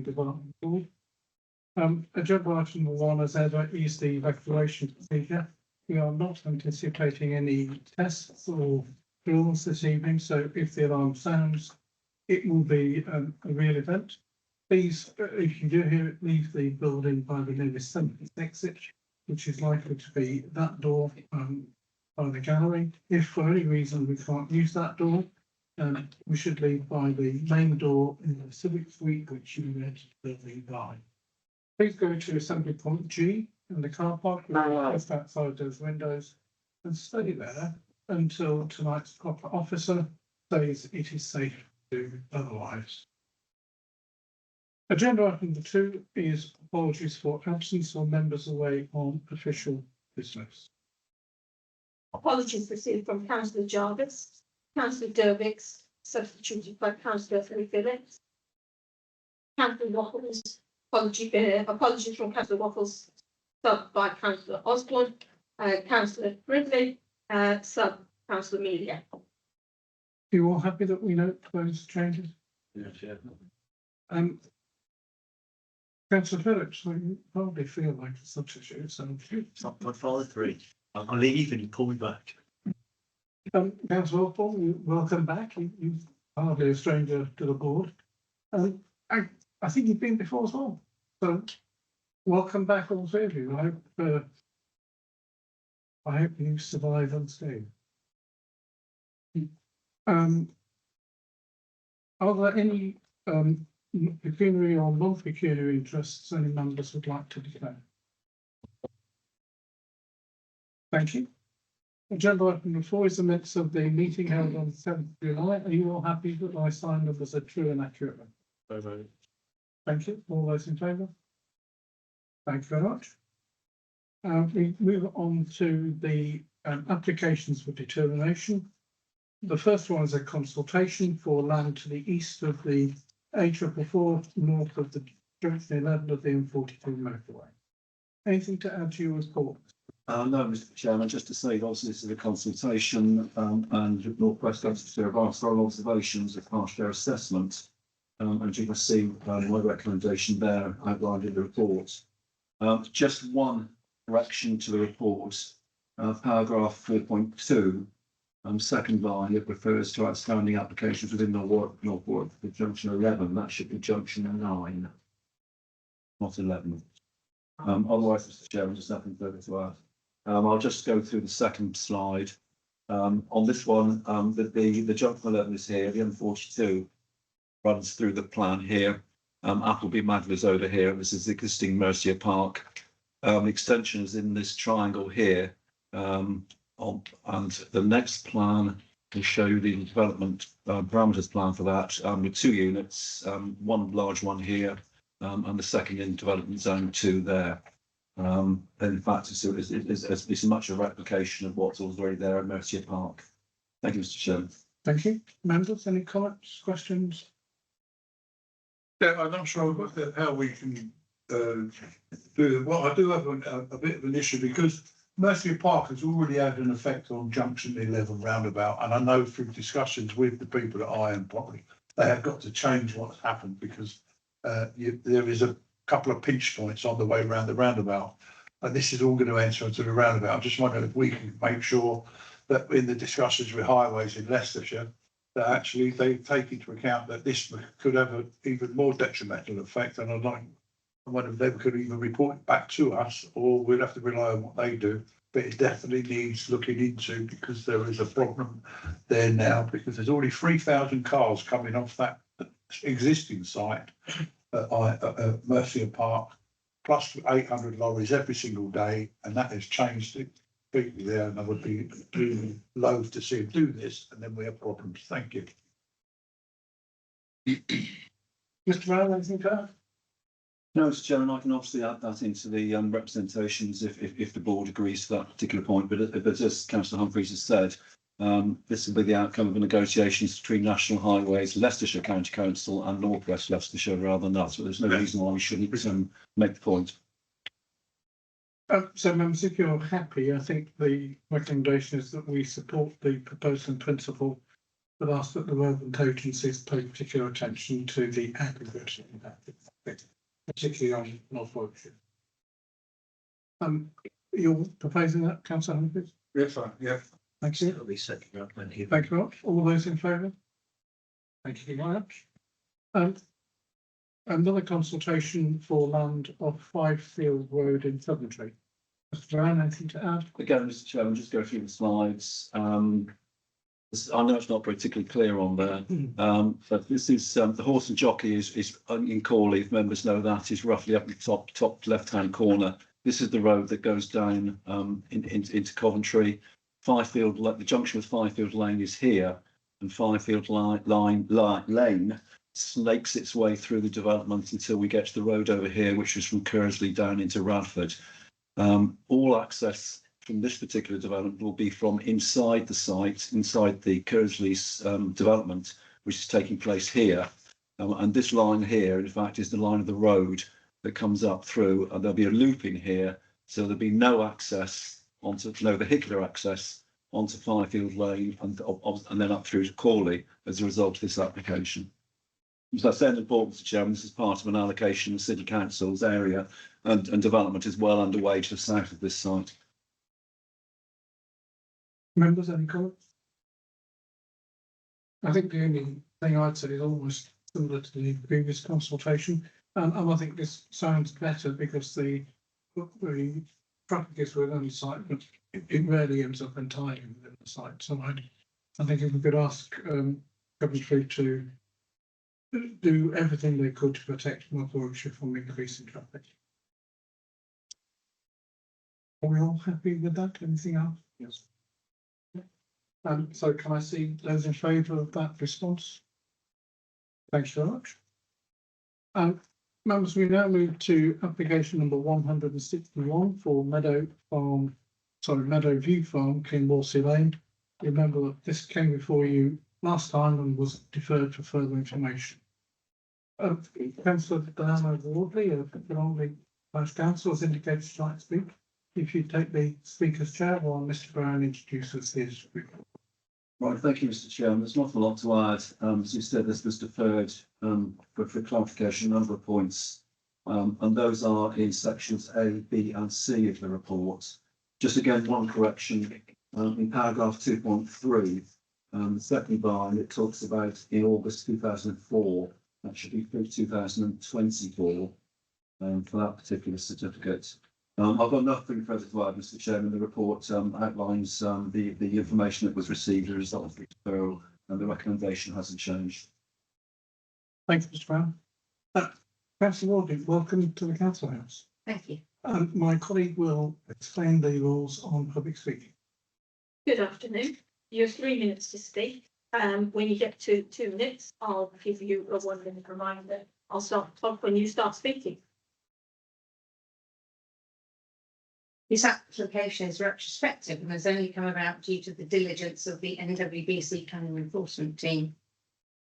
Development Board. Agenda item 1 as ever is the evacuation procedure. We are not anticipating any tests or drills this evening, so if the alarm sounds, it will be a real event. Please, if you do hear it, leave the building by the nearest exit, which is likely to be that door by the gallery. If for any reason we can't use that door, we should leave by the main door in the Civic Suite, which you entered the building by. Please go to assembly point G in the car park, just outside those windows, and stay there until tonight's proper officer says it is safe to do otherwise. Agenda item 2 is apologies for absence or members away on official business. Apologies received from Councillor Jarvis, Councillor Dervix, substituted by Councillor Phillips. Councillor Waffles, apologies from Councillor Waffles, sub by Councillor Osborne, Councillor Ridley, sub Councillor Melia. Are you all happy that we note those changes? Yes, yeah. Councillor Phillips, you probably feel like a substitute, so. It's not my father 3. I'll leave and you pull me back. Councillor Osborne, welcome back. You're hardly a stranger to the board. I think you've been before as well. So welcome back, all three of you. I hope you survive unscathed. Are there any pecuniary or non-pecuniary interests any members would like to declare? Thank you. Agenda item 4 is the minutes of the meeting held on 7th July. Are you all happy that I signed them as a true and accurate one? Thank you. All those in favour? Thank you very much. We move on to the applications for determination. The first one is a consultation for land to the east of the A444, north of the junction 11 of the M42 motorway. Anything to add to your report? No, Mr. Chairman, just to say, obviously, this is a consultation and North West Leicestershire have asked for our observations as part of their assessment. And you can see my recommendation there outlined in the report. Just one correction to the report, paragraph 4.2, second line, it refers to outstanding applications within the North Warwick junction 11. That should be junction 9, not 11. Otherwise, Mr. Chairman, there's nothing further to add. I'll just go through the second slide. On this one, the junction 11 is here, the M42 runs through the plan here. Appleby Magler's over here. This is the existing Mercia Park. The extension is in this triangle here. And the next plan will show you the development parameters plan for that with 2 units, one large one here and the second in development zone 2 there. In fact, it's much a replication of what's already there at Mercia Park. Thank you, Mr. Chairman. Thank you. Members, any comments, questions? Yeah, I'm not sure how we can do it. Well, I do have a bit of an issue because Mercia Park has already had an effect on Junction 11 roundabout, and I know through discussions with the people at Iron Property, they have got to change what's happened because there is a couple of pinch points on the way around the roundabout, and this is all going to enter into the roundabout. I just wonder if we can make sure that in the discussions with highways in Leicestershire, that actually they take into account that this could have an even more detrimental effect, and I wonder if they could even report it back to us, or we'd have to rely on what they do. But it definitely needs looking into because there is a problem there now because there's already 3,000 cars coming off that existing site at Mercia Park, plus 800 lorries every single day, and that has changed it completely there. And I would be really loath to see him do this, and then we have problems. Thank you. Mr. Brown, anything to add? No, Mr. Chairman, I can obviously add that into the representations if the board agrees to that particular point. But as Councillor Humphreys has said, this will be the outcome of the negotiations between National Highways, Leicestershire County Council and North West Leicestershire rather than us. But there's no reason why we shouldn't make the point. So, members, if you're happy, I think the recommendation is that we support the proposal in principle, but ask that the relevant agencies pay particular attention to the aggregate impact. particularly on North Warwickshire. You're proposing that, councillor Humphries? Yes, sir, yeah. Thank you. It'll be second round when he. Thank you very much. All those in favour? Thank you very much. Another consultation for land off Five-Field Road in Coventry. Mr. Brown, anything to add? Again, Mr. Chairman, just go through the slides. I know it's not particularly clear on there, but this is the Horse and Jockey is in Corley. If members know that, is roughly up the top left-hand corner. This is the road that goes down into Coventry. Five-Field, the junction with Five-Field Lane is here, and Five-Field Lane snakes its way through the development until we get to the road over here, which is from Kersley down into Radford. All access from this particular development will be from inside the site, inside the Kersley's development, which is taking place here. And this line here, in fact, is the line of the road that comes up through, and there'll be a looping here, so there'll be no access no vehicular access onto Five-Field Lane and then up through to Corley as a result of this application. So that's then important, Mr. Chairman. This is part of an allocation of City Council's area, and development is well underway to the south of this site. Members, any comments? I think the only thing I'd say is almost similar to the previous consultation, and I think this sounds better because the traffic is within the site, but it rarely ends up entirely within the site. So I think if we could ask Coventry to do everything they could to protect North Warwickshire from increasing traffic. Are we all happy with that? Anything else? Yes. So can I see those in favour of that response? Thanks very much. Members, we now move to application number 161 for Meadow View Farm, Kinmorsey Lane. Remember that this came before you last time and was deferred for further information. Councillor Diana Wardley, along the Vice Council, has indicated she'd like to speak. If you take the Speaker's chair while Mr. Brown introduces his report. Right, thank you, Mr. Chairman. There's not a lot to add. As you said, this was deferred for clarification, a number of points, and those are in sections A, B, and C of the report. Just again, one correction in paragraph 2.3, the second line, it talks about in August 2004. That should be through 2024 for that particular certificate. I've got nothing further to add, Mr. Chairman. The report outlines the information that was received as a result of the deferral, and the recommendation hasn't changed. Thank you, Mr. Brown. Councillor Wardley, welcome to the Council House. Thank you. My colleague will explain the rules on public speaking. Good afternoon. You have 3 minutes to speak. When you get to 2 minutes, I'll give you a 1 minute reminder. I'll start the clock when you start speaking. This application is retrospective and has only come about due to the diligence of the NWBC Planning Enforcement team.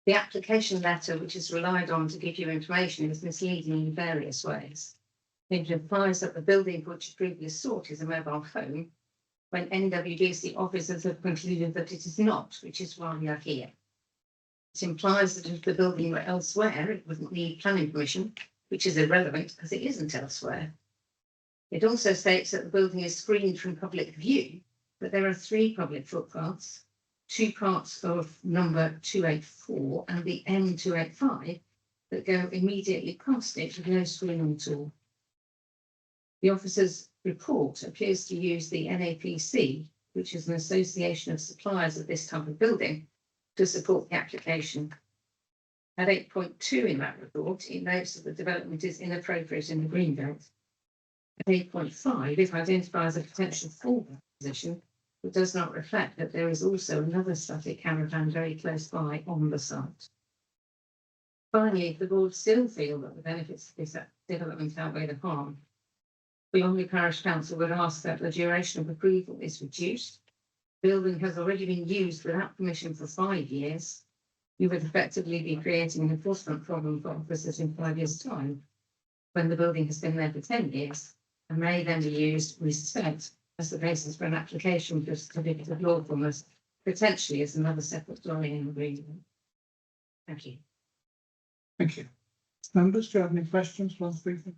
The application letter, which is relied on to give you information, is misleading in various ways. It implies that the building for which you previously sought is a mobile home, when NWBC officers have concluded that it is not, which is why we are here. It implies that if the building were elsewhere, it wouldn't need planning permission, which is irrelevant because it isn't elsewhere. It also states that the building is screened from public view, but there are 3 public footpaths, 2 parts of number 284 and the N285 that go immediately past it with no screening at all. The officer's report appears to use the NAPC, which is an association of suppliers of this type of building, to support the application. At 8.2 in that report, it notes that the development is inappropriate in the Greenbelt. At 8.5, it identifies a potential fallback position, but does not reflect that there is also another static caravan very close by on the site. Finally, if the board still feel that the benefits of this development outweigh the harm, Longley Parish Council would ask that the duration of approval is reduced. The building has already been used without permission for 5 years. You would effectively be creating an enforcement problem for officers in 5 years' time, when the building has been there for 10 years. And may then be used, we suspect, as the basis for an application for a certificate of lawfulness, potentially as another separate dwelling in the agreement. Thank you. Thank you. Members, do you have any questions for the speaker?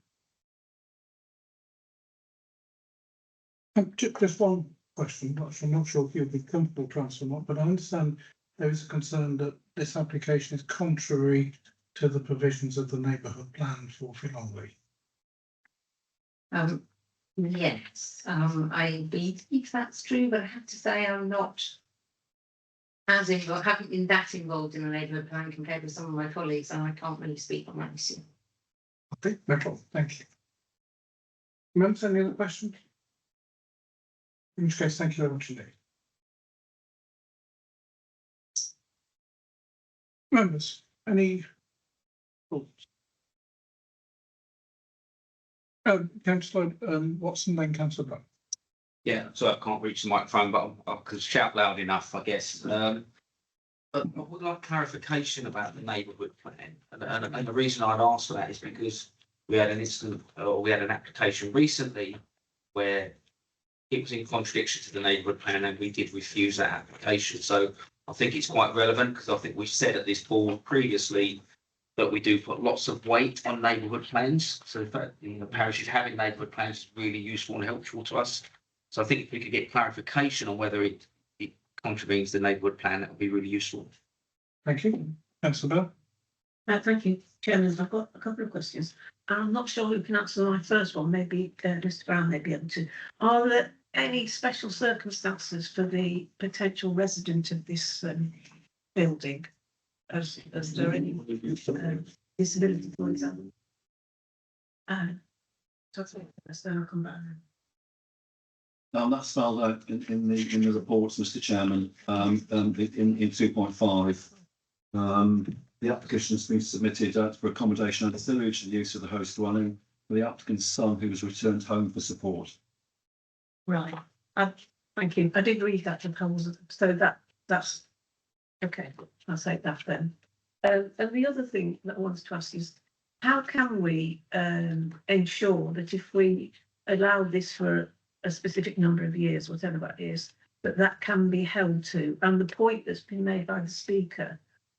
Just one question, I'm not sure if you'll be comfortable to answer or not, but I understand there is a concern that this application is contrary to the provisions of the neighbourhood plan for Philongly. Yes, I believe that's true, but I have to say I'm not as involved, haven't been that involved in the neighbourhood plan compared with some of my colleagues, and I can't really speak on that issue. Okay, no problem, thank you. Members, any other questions? In which case, thank you very much indeed. Members, any thoughts? Councillor Watson, then Councillor Brown. Yeah, so I can't reach the microphone, but I can shout loud enough, I guess. I would like clarification about the neighbourhood plan. And the reason I'd ask for that is because we had an incident, or we had an application recently where it was in contradiction to the neighbourhood plan and we did refuse that application. So I think it's quite relevant because I think we've said at this board previously that we do put lots of weight on neighbourhood plans. So in fact, the parishes having neighbourhood plans is really useful and helpful to us. So I think if we could get clarification on whether it contravenes the neighbourhood plan, that would be really useful. Thank you. Councillor Bell. Thank you, Chairman. I've got a couple of questions. I'm not sure who can answer my first one. Maybe Mr. Brown may be able to. Are there any special circumstances for the potential resident of this building? As there any disability, for example? So I'll come back. That's spelled out in the reports, Mr. Chairman, in 2.5. The application has been submitted for accommodation and ancillary to the use of the host dwelling for the applicant's son who was returned home for support. Right. Thank you. I did read that proposal, so that's okay. I'll say that then. And the other thing that I wanted to ask is, how can we ensure that if we allow this for a specific number of years, whatever that is, that can be held to? And the point that's been made by the speaker,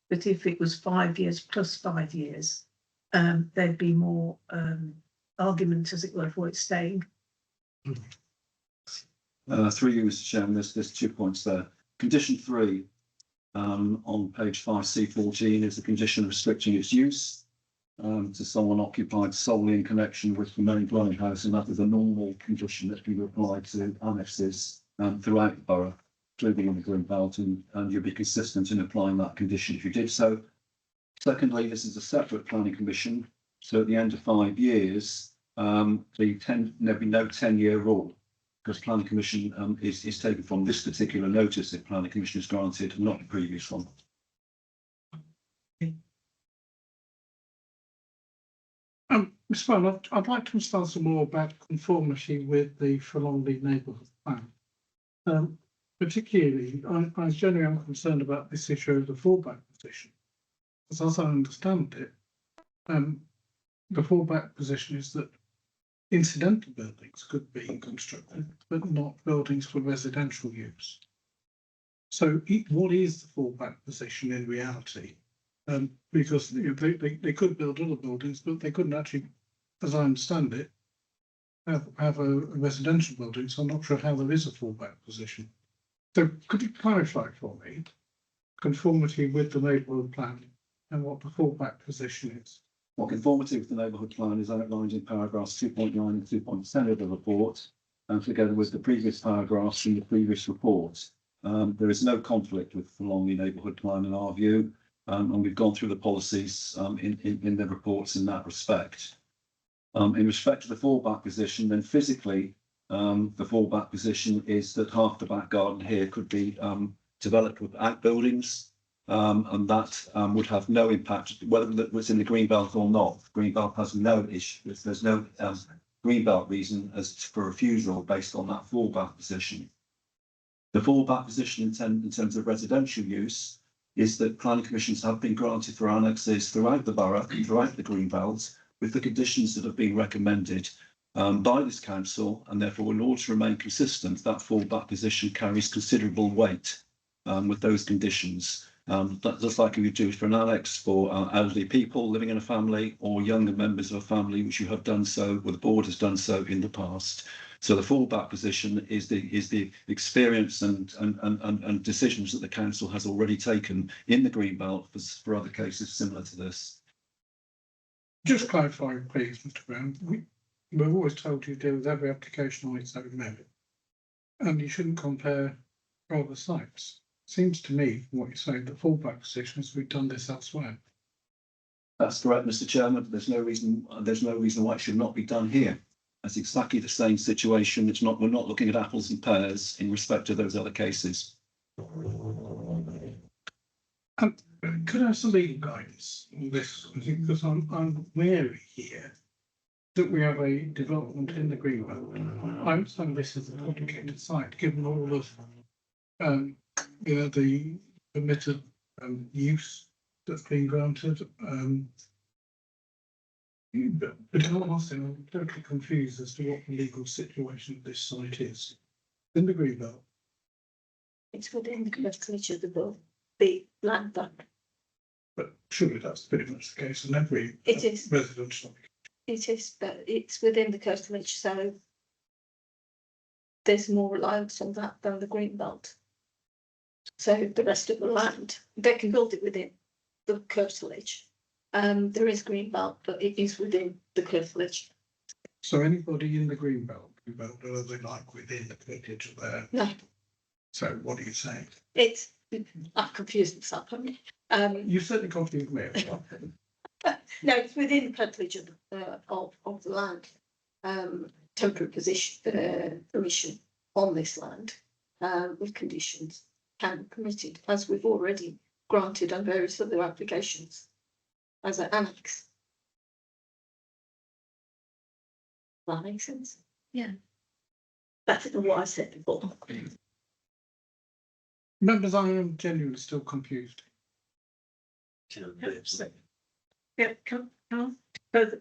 that if it was 5 years plus 5 years, there'd be more argument, as it were, for it staying. Through you, Mr. Chairman, there's 2 points there. Condition 3 on page 5C14 is a condition restricting its use to someone occupied solely in connection with the main dwelling house, and that is a normal condition that can be applied to annexes throughout the borough, including in the Green Belt, and you'll be consistent in applying that condition if you did so. Secondly, this is a separate planning commission, so at the end of 5 years, there'll be no 10-year rule, because planning commission is taken from this particular notice that planning commission is granted, not the previous one. Ms. Brown, I'd like to understand some more about conformity with the Philongly neighbourhood plan. Particularly, I generally am concerned about this issue of the fallback position. As I understand it, the fallback position is that incidental buildings could be constructed, but not buildings for residential use. So what is the fallback position in reality? Because they could build other buildings, but they couldn't actually, as I understand it, have a residential building. So I'm not sure how there is a fallback position. So could you clarify for me conformity with the neighbourhood plan and what the fallback position is? Well, conformity with the neighbourhood plan is outlined in paragraphs 2.9 and 2.10 of the report, and together with the previous paragraphs in the previous report. There is no conflict with the Philongly neighbourhood plan in our view, and we've gone through the policies in the reports in that respect. In respect to the fallback position, then physically, the fallback position is that half the back garden here could be developed with outbuildings. And that would have no impact whether it's in the Greenbelt or not. Greenbelt has no issue. There's no Greenbelt reason as for refusal based on that fallback position. The fallback position in terms of residential use is that planning commissions have been granted for annexes throughout the borough, throughout the Greenbelt, with the conditions that have been recommended by this council, and therefore, in order to remain consistent, that fallback position carries considerable weight with those conditions. That's like you would do for an annex for elderly people living in a family or younger members of a family, which you have done so, or the board has done so in the past. So the fallback position is the experience and decisions that the council has already taken in the Greenbelt for other cases similar to this. Just clarify, please, Mr. Brown, we've always told you to deal with every application on its own merit. And you shouldn't compare other sites. Seems to me, from what you're saying, the fallback position is we've done this elsewhere. That's correct, Mr. Chairman. There's no reason why it should not be done here. That's exactly the same situation. We're not looking at apples and pears in respect to those other cases. Could I have some legal guidance on this? I think because I'm wary here that we have a development in the Greenbelt. I understand this is a complicated site, given all of the permitted use that's been granted. But in all honesty, I'm totally confused as to what the legal situation of this site is. In the Greenbelt, It's within the curtilage of the land bank. but surely that's pretty much the case in every It is. residential. It is, but it's within the curtilage, so there's more reliance on that than the green belt. So the rest of the land, they can build it within the curtilage. There is green belt, but it is within the curtilage. So anybody in the Greenbelt can build whatever they like within the curtilage of there. No, So what are you saying? it's, I've confused myself, haven't you? You certainly confused me as well. No, it's within the curtilage of the land. Temporary permission on this land, with conditions can be permitted, as we've already granted on various other applications as an annex. That makes sense? Yeah. Better than what I said before. Members, I am genuinely still confused. Yeah,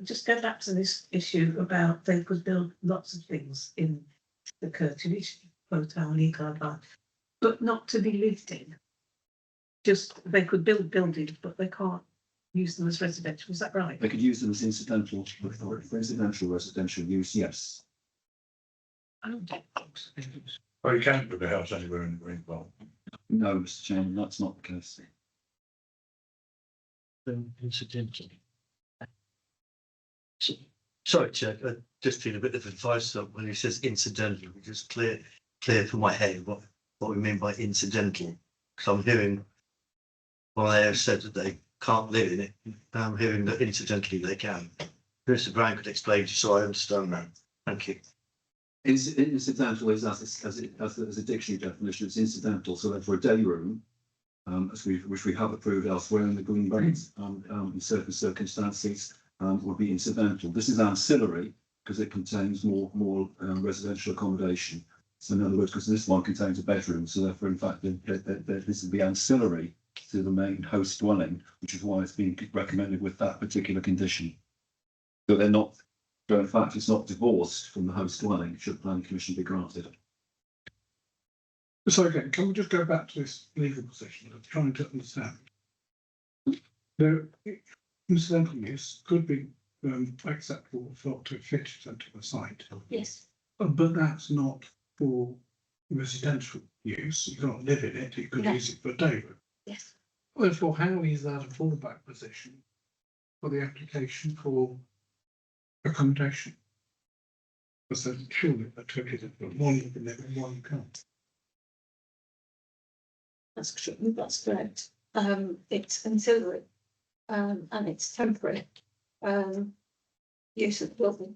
just go back to this issue about they could build lots of things in the curtilage, hotel, legal advice, but not to be lived in. Just they could build buildings, but they can't use them as residential. Is that right? They could use them as incidental, for incidental residential use, yes. Well, you can't put a house anywhere in the Greenbelt. No, Mr. Chairman, that's not the case. Incidentally. Sorry, Chair, I just need a bit of advice on when he says incidental, just clear for my head what we mean by incidental. Because I'm hearing, well, they have said that they can't live in it. I'm hearing that incidentally they can. Mr. Brown could explain to you, so I understand that. Thank you. Incidental is as a dictionary definition, it's incidental. So therefore a day room, which we have approved elsewhere in the Greenbelt, in certain circumstances, would be incidental. This is ancillary because it contains more residential accommodation. So in other words, because this one contains a bedroom, so therefore, in fact, this would be ancillary to the main host dwelling, which is why it's been recommended with that particular condition. So they're not. So in fact, it's not divorced from the host dwelling, should the planning commission be granted. So again, can we just go back to this legal position of trying to understand? The incidental use could be acceptable for up to 50% of the site, Yes, but that's not for residential use. You can't live in it, you could No. use it for day room. yes. Therefore, how is that a fallback position for the application for accommodation? Because then surely they're totally different. One you can live in, one you can't. That's true, that's correct. It's ancillary, and it's temporary, use of the building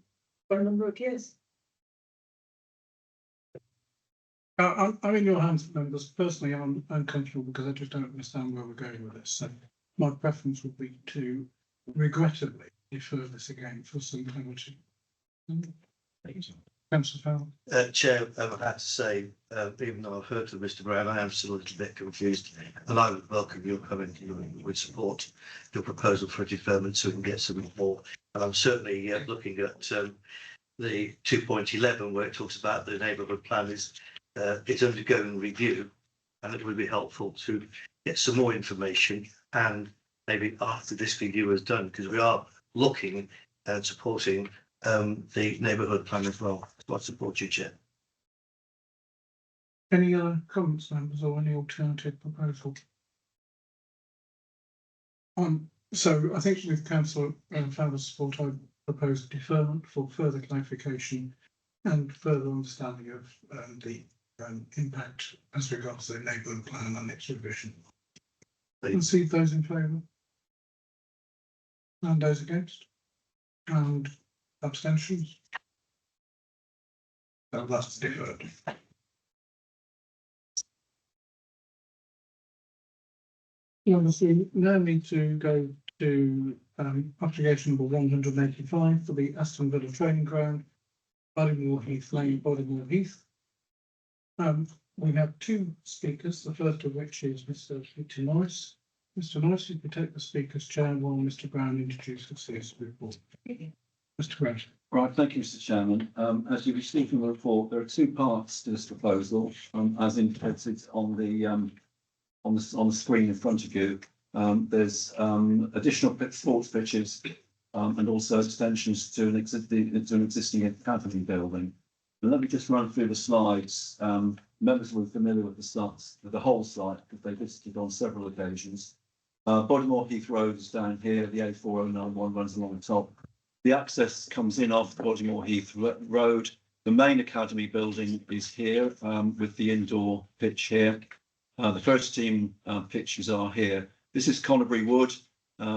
for a number of years. I'm in your hands, members. Personally, I'm uncomfortable because I just don't understand where we're going with this. So my preference would be to regrettably defer this again for some clarity. Councillor Farrell. Chair, I have to say, even though I've heard from Mr. Brown, I am still a little bit confused, and I would welcome your coming with support your proposal for a deferment so we can get some more. And I'm certainly looking at the 2.11 where it talks about the neighbourhood plan is it's undergoing review, and it would be helpful to get some more information, and maybe after this video is done, because we are looking and supporting the neighbourhood plan as well. So I support you, Chair. Any other comments, members, or any alternative proposal? So I think with council Fowler's support, I propose deferment for further clarification and further understanding of the impact as regards to the neighbourhood plan and its revision. And see those in favour. And those against. And abstentions. So that's deferred. You obviously now need to go to application number 185 for the Aston Villa training ground, Bodymoor Heath Lane, Bodymoor Heath. We have two speakers, the first of which is Mr. Peter Norris. Mr. Norris, you can take the speaker's chair while Mr. Brown introduces his report. Mr. Brown. Right, thank you, Mr. Chairman. As you'll be seeing from the report, there are two parts to this proposal, as indicated on the screen in front of you. There's additional sports pitches and also extensions to an existing academy building. And let me just run through the slides. Members will be familiar with the whole site because they visited on several occasions. Bodymoor Heath Road is down here. The A4091 runs along the top. The access comes in off Bodymoor Heath Road. The main academy building is here with the indoor pitch here. The first team pitches are here. This is Connerbury Wood,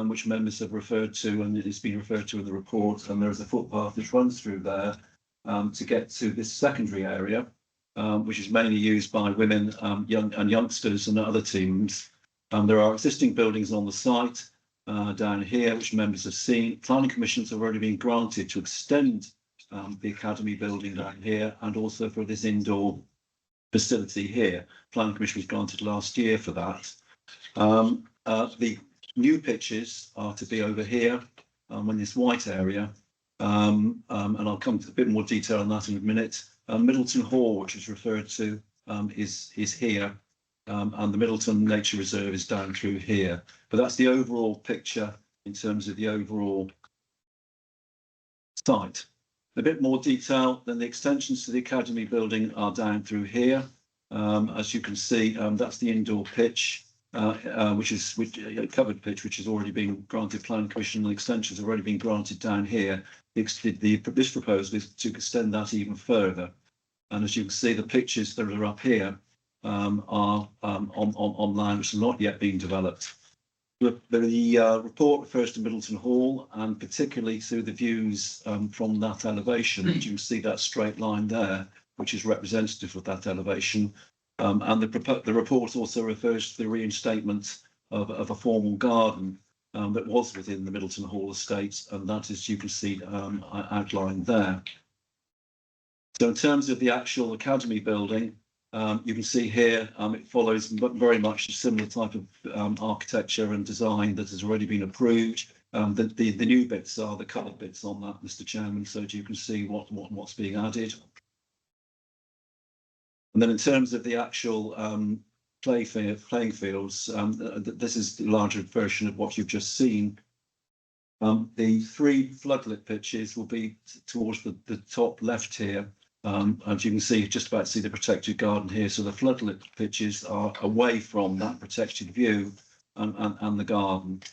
which members have referred to, and it's been referred to in the report. And there is a footpath which runs through there to get to this secondary area, which is mainly used by women, youngsters and other teams. There are existing buildings on the site down here, which members have seen. Planning commissions have already been granted to extend the academy building down here, and also for this indoor facility here. Planning commission was granted last year for that. The new pitches are to be over here in this white area, and I'll come to a bit more detail on that in a minute. Middleton Hall, which is referred to, is here, and the Middleton Nature Reserve is down through here. But that's the overall picture in terms of the overall site. A bit more detail, then the extensions to the academy building are down through here. As you can see, that's the indoor pitch, which is a covered pitch, which has already been granted planning commission, and extensions have already been granted down here. This proposal is to extend that even further. And as you can see, the pitches that are up here are on land which have not yet been developed. The report refers to Middleton Hall, and particularly through the views from that elevation. You can see that straight line there, which is representative of that elevation. And the report also refers to the reinstatement of a formal garden that was within the Middleton Hall estate, and that is, you can see, outlined there. So in terms of the actual academy building, you can see here it follows very much a similar type of architecture and design that has already been approved. The new bits are the coloured bits on that, Mr. Chairman, so that you can see what's being added. And then in terms of the actual playing fields, this is the larger version of what you've just seen. The three floodlit pitches will be towards the top left here. As you can see, just about to see the protected garden here. So the floodlit pitches are away from that protected view and the garden.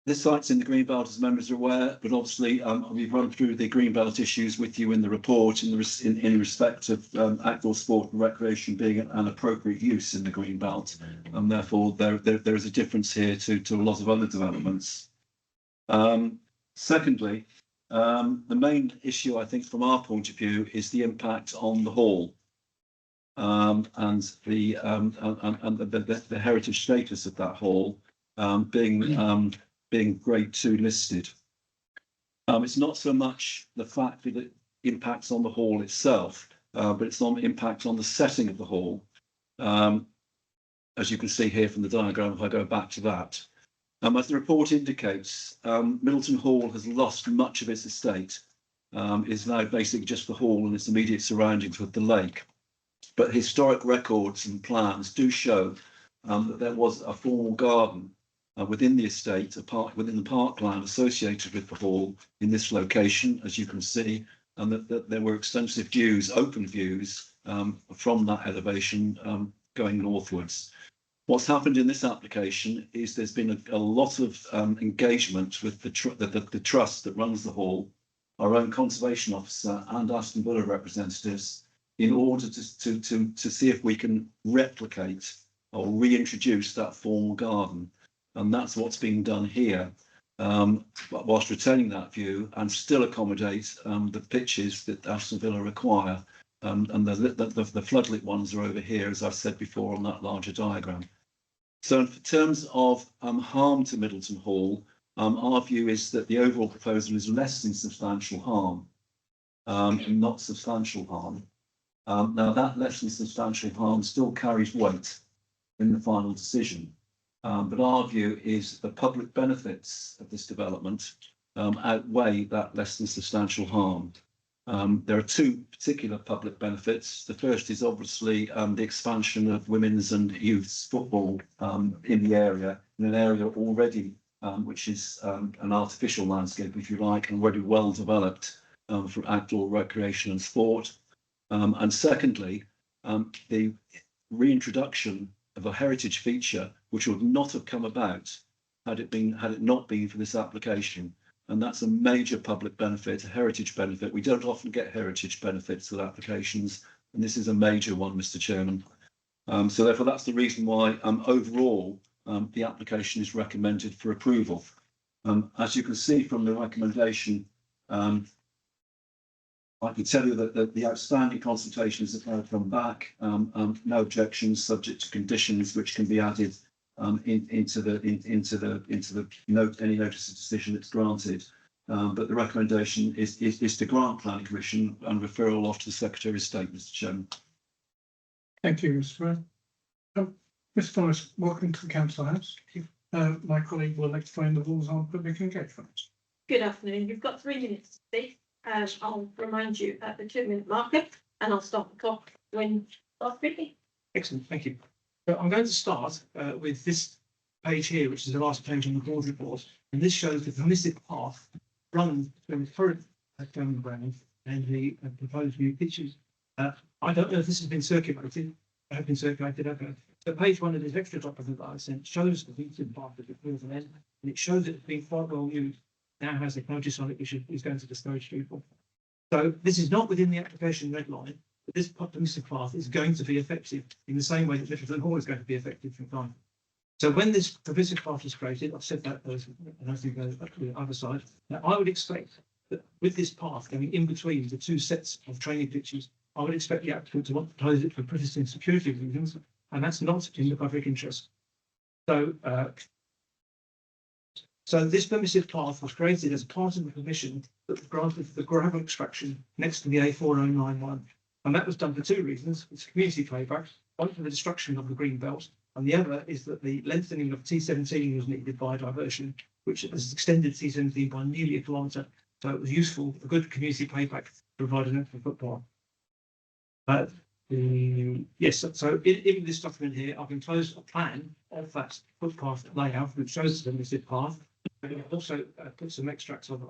This site's in the Greenbelt, as members are aware, but obviously we've run through the Greenbelt issues with you in the report in respect of outdoor sport and recreation being an appropriate use in the Greenbelt, and therefore there is a difference here to a lot of other developments. Secondly, the main issue, I think, from our point of view, is the impact on the hall and the heritage status of that hall being grade 2 listed. It's not so much the fact that it impacts on the hall itself, but it's on impact on the setting of the hall. As you can see here from the diagram, if I go back to that. As the report indicates, Middleton Hall has lost much of its estate. It's now basically just the hall and its immediate surroundings with the lake. but historic records and plans do show that there was a formal garden within the estate, within the parkland associated with the hall in this location, as you can see, and that there were extensive views, open views from that elevation going northwards. What's happened in this application is there's been a lot of engagement with the trust that runs the hall, our own conservation officer and Aston Villa representatives, in order to see if we can replicate or reintroduce that formal garden. And that's what's being done here, whilst retaining that view and still accommodate the pitches that Aston Villa require. And the floodlit ones are over here, as I've said before, on that larger diagram. So in terms of harm to Middleton Hall, our view is that the overall proposal is less than substantial harm, not substantial harm. Now that less than substantial harm still carries weight in the final decision. But our view is the public benefits of this development outweigh that less than substantial harm. There are two particular public benefits. The first is obviously the expansion of women's and youth's football in the area, in an area already which is an artificial landscape, if you like, and already well developed for outdoor recreation and sport. And secondly, the reintroduction of a heritage feature which would not have come about had it not been for this application. And that's a major public benefit, a heritage benefit. We don't often get heritage benefits with applications, and this is a major one, Mr. Chairman. So therefore, that's the reason why overall the application is recommended for approval. As you can see from the recommendation, I can tell you that the outstanding consultations have now come back. No objections, subject to conditions which can be added into the note, any notice of decision that's granted. But the recommendation is to grant planning permission and referral off to the Secretary of State, Mr. Chairman. Thank you, Mr. Brown. Mr. Forrest, welcome to the Council House. My colleague will explain the rules on public engagement. Good afternoon. You've got 3 minutes to speak. I'll remind you at the 2-minute marker, and I'll start the clock when you start speaking. Excellent, thank you. So I'm going to start with this page here, which is the last page on the board report, and this shows the permissive path run between the current filming ground and the proposed new pitches. I don't know if this has been circulated. I have been circulated. Okay. So page 1 of this extra document that I sent shows the permissive path of the northern end, and it shows it has been quite well used. Now has a notice on it which is going to discourage people. So this is not within the application red line. But this permissive path is going to be effective in the same way that Middleton Hall is going to be effective from time. So when this permissive path is created, I've said that, and I think goes back to the other side. Now, I would expect that with this path going in between the two sets of training pitches, I would expect the applicant to want to close it for privacy and security reasons, and that's not in the public interest. So this permissive path was created as part of the permission that was granted for the gravel extraction next to the A4091. And that was done for 2 reasons. It's community playback, one for the destruction of the green belt, and the other is that the lengthening of T17 was needed by diversion, which has extended T17 by nearly 1 kilometre. So it was useful, a good community playback to provide an extra footpath. Yes, so in this document here, I've enclosed a plan of that footpath layout, which shows the permissive path. I've also put some extracts of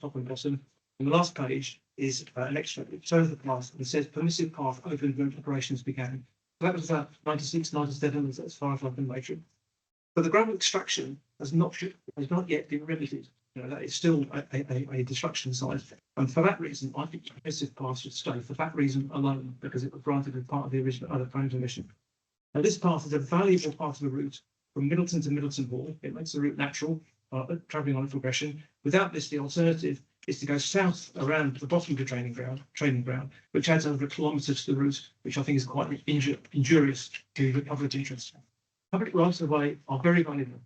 top and bottom. And the last page is an extract that shows the path and says permissive path open when operations began. So that was about 96, 97, as far as I've been making. But the gravel extraction has not yet been remedied. You know, that is still a destruction site. And for that reason, I think the permissive path should stay for that reason alone, because it was granted as part of the original other planning permission. Now, this path is a valuable part of the route from Middleton to Middleton Hall. It makes the route natural, travelling on a progression. Without this, the alternative is to go south around the bottom of the training ground, which adds over 1 kilometre to the route, which I think is quite injurious to the public interest. Public rights of way are very valuable.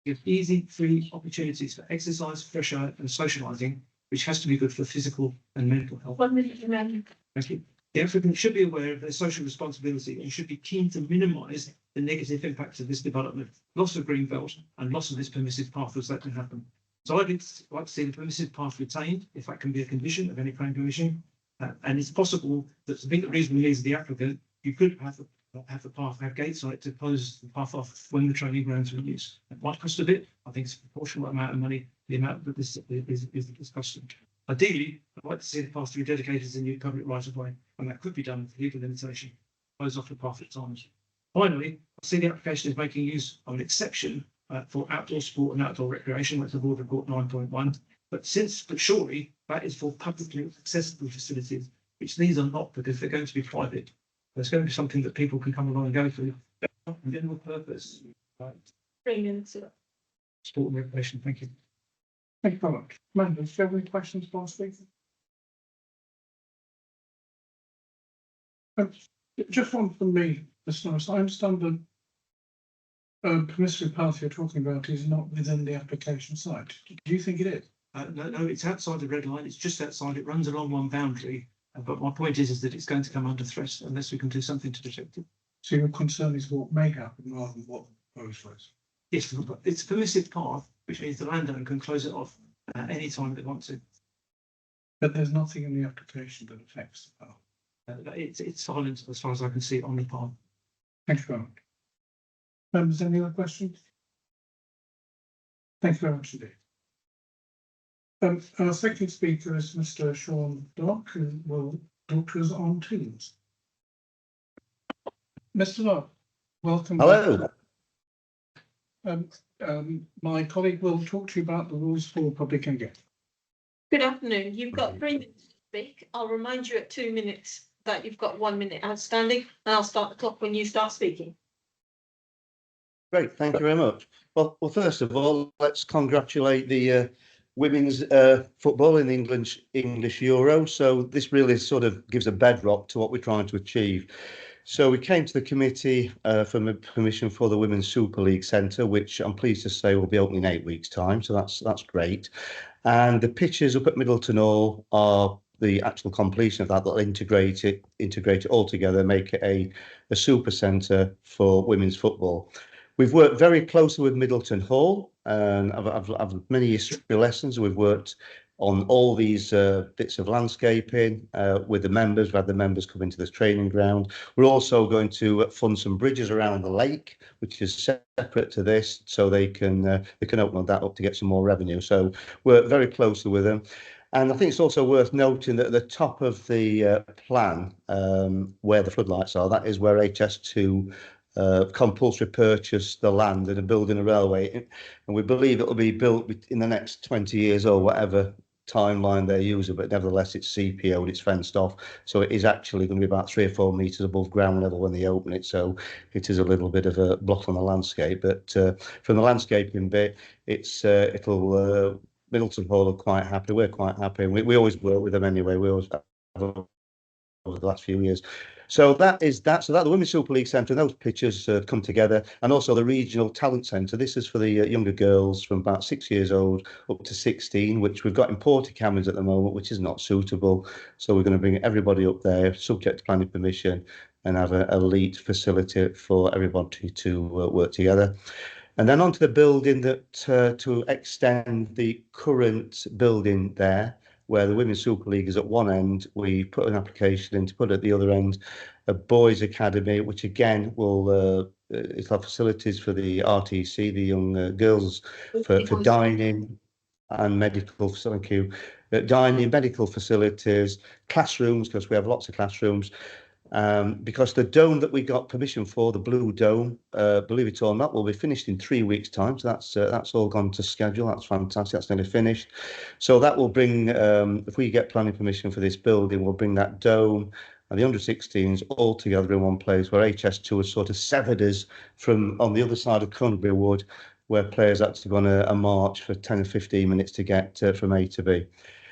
Give easy, free opportunities for exercise, fresh air, and socialising, which has to be good for physical and mental health. 1 minute remaining. Thank you. The applicant should be aware of their social responsibility and should be keen to minimise the negative impacts of this development, loss of green belt, and loss of this permissive path as that can happen. So I'd like to see the permissive path retained, if that can be a condition of any planning permission. And it's possible that to meet the reasonable needs of the applicant, you could have the path, have gates on it to close the path off when the training grounds are in use. It might cost a bit. I think it's a proportional amount of money, the amount that this is costing. Ideally, I'd like to see the path to be dedicated as a new public right of way, and that could be done with legal limitation, close off the path at times. Finally, I see the application is making use of an exception for outdoor sport and outdoor recreation, that's the Board Report 9.1. But surely that is for publicly accessible facilities, which these are not because they're going to be private. There's going to be something that people can come along and go to. General purpose, right? 3 minutes. Sport and recreation. Thank you. Thank you very much. Members, do you have any questions for our speaker? Just one from me, Mr. Norris. I understand the permissive path you're talking about is not within the application site. Do you think it is? No, it's outside the red line. It's just outside. It runs along one boundary. But my point is that it's going to come under threat unless we can do something to protect it. So your concern is what may happen rather than what proposed was? Yes, it's a permissive path, which means the landowner can close it off at any time they want to. But there's nothing in the application that affects the path. It's silent as far as I can see on the path. Thank you very much. Members, any other questions? Thank you very much indeed. Our second speaker is Mr. Sean Dock, who will talk to us on Teams. Mr. Dock, welcome. Hello. My colleague will talk to you about the rules for public engagement. Good afternoon. You've got 3 minutes to speak. I'll remind you at 2 minutes that you've got 1 minute outstanding, and I'll start the clock when you start speaking. Great, thank you very much. Well, first of all, let's congratulate the women's football in the English Euro. So this really sort of gives a bedrock to what we're trying to achieve. So we came to the committee for permission for the Women's Super League Centre, which I'm pleased to say will be opening in 8 weeks' time. So that's great. And the pitches up at Middleton Hall are the actual completion of that. They'll integrate it all together, make it a super centre for women's football. We've worked very closely with Middleton Hall, and I've had many history lessons. We've worked on all these bits of landscaping with the members. We've had the members come into this training ground. We're also going to fund some bridges around the lake, which is separate to this, so they can open that up to get some more revenue. So we're very closely with them. And I think it's also worth noting that at the top of the plan, where the floodlights are, that is where HS2 compulsory purchase the land and are building a railway, and we believe it will be built in the next 20 years or whatever timeline they're using, but nevertheless it's CPO'd, it's fenced off, so it is actually going to be about 3 or 4 metres above ground level when they open it, so it is a little bit of a blot on the landscape. But from the landscaping bit, it'll Middleton Hall are quite happy, we're quite happy, and we always work with them anyway. We always have over the last few years. So that the Women's Super League Centre, and those pitches come together, and also the Regional Talent Centre. This is for the younger girls from about 6 years old up to 16, which we've got in Portakabins at the moment, which is not suitable. So we're going to bring everybody up there, subject to planning permission, and have an elite facility for everybody to work together. And then onto the building that to extend the current building there, where the Women's Super League is at one end, we put an application in to put at the other end a boys' academy, which again will it'll have facilities for the RTC, the young girls, for dining and medical. Thank you. Dining, medical facilities, classrooms, because we have lots of classrooms. Because the dome that we got permission for, the blue dome, believe it or not, will be finished in 3 weeks' time. So that's all gone to schedule. That's fantastic. That's nearly finished. So that will bring, if we get planning permission for this building, we'll bring that dome and the under-16s all together in one place, where HS2 has sort of severed us from on the other side of Cunbury Wood, where players had to go on a march for 10 or 15 minutes to get from A to B.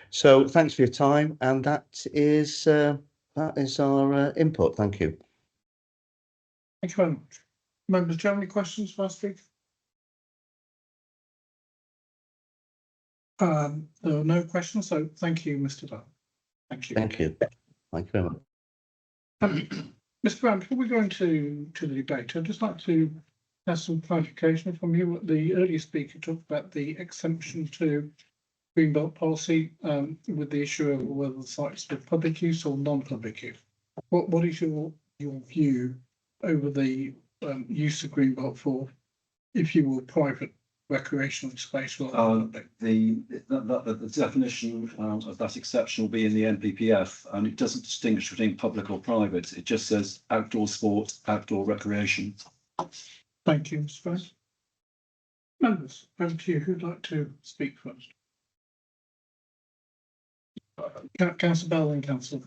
So thanks for your time, and that is our input. Thank you. Thank you very much. Members, do you have any questions for our speaker? There are no questions, so thank you, Mr. Dunn. Thank you. Thank you. Thank you very much. Mr. Brown, before we go into the debate, I'd just like to have some clarification from you. The earlier speaker talked about the exemption to Greenbelt policy, with the issue of whether the site is for public use or non-public use. What is your view over the use of Greenbelt for, if you will, private recreational space rather than public? The definition of that exception will be in the NPPF, and it doesn't distinguish between public or private. It just says outdoor sport, outdoor recreation. Thank you, Mr. Price. Members, over to you. Who'd like to speak first? Councillor Bell and Councillor.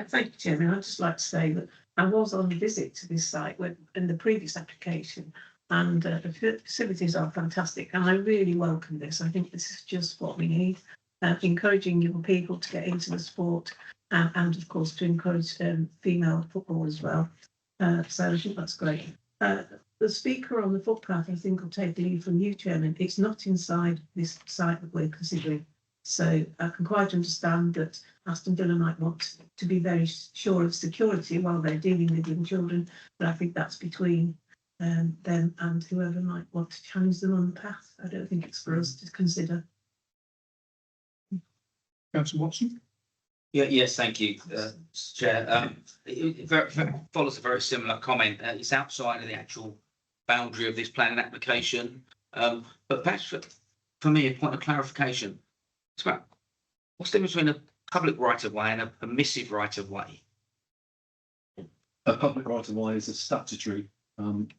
Thank you, Chairman. I'd just like to say that I was on a visit to this site when, in the previous application, and the facilities are fantastic, and I really welcome this. I think this is just what we need, encouraging young people to get into the sport, and of course to encourage female football as well. So I think that's great. The speaker on the footpath, I think, will take lead from you, Chairman. It's not inside this site that we're considering. So I can quite understand that Aston Villa might want to be very sure of security while they're dealing with young children, but I think that's between them and whoever might want to challenge them on the path. I don't think it's for us to consider. Councillor Watson. Yes, thank you, Chair. It follows a very similar comment. It's outside of the actual boundary of this planning application. But perhaps for me, a point of clarification. It's about what's the difference between a public right of way and a permissive right of way? A public right of way is a statutory.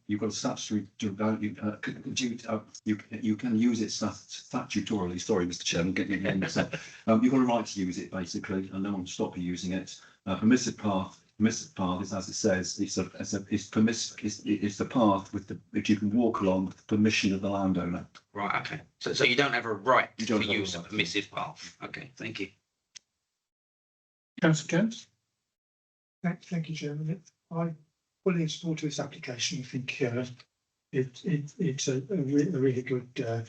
You've got a statutory duty. You can use it statutorily. Sorry, Mr. Chairman, getting your name set. You've got a right to use it basically, and no one will stop you using it. Permissive path is, as it says, it's permissive. It's the path which you can walk along with the permission of the landowner. Right. Okay. So you don't have a right You to don't have a use a right. permissive path. Okay. Thank you. Councillor James. Thank you, Chairman. I fully support this application. I think it's a really good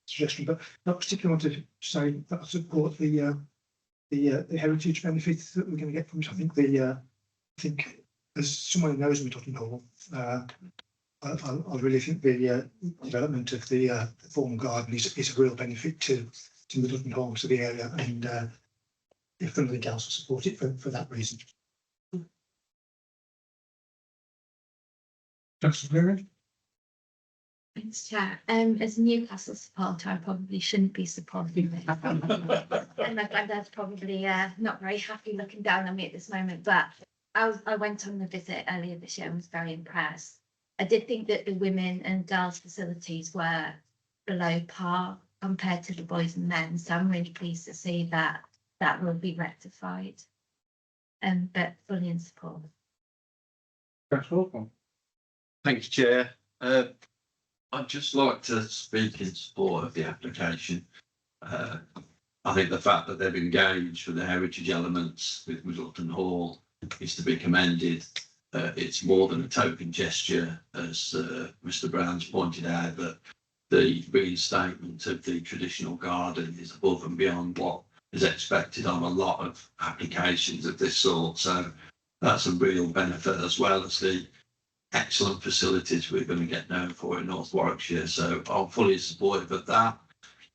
suggestion, but I particularly want to say that I support the heritage benefits that we're going to get from it. I think as someone who knows Middleton Hall, I really think the development of the formal garden is a real benefit to Middleton Hall, to the area, and if anything else, I support it for that reason. Councillor Murray. Thanks, Chair. As a Newcastle supporter, I probably shouldn't be supporting this. And my granddad's probably not very happy looking down on me at this moment, but I went on the visit earlier this year and was very impressed. I did think that the women and girls facilities were below par compared to the boys and men, so I'm really pleased to see that that will be rectified. But fully in support. Councillor Hawthorne. Thank you, Chair. I'd just like to speak in support of the application. I think the fact that they've engaged with the heritage elements with Middleton Hall is to be commended. It's more than a token gesture, as Mr. Brown's pointed out, that the reinstatement of the traditional garden is above and beyond what is expected on a lot of applications of this sort. So that's a real benefit, as well as the excellent facilities we're going to get known for in North Warwickshire. So I'm fully supportive of that.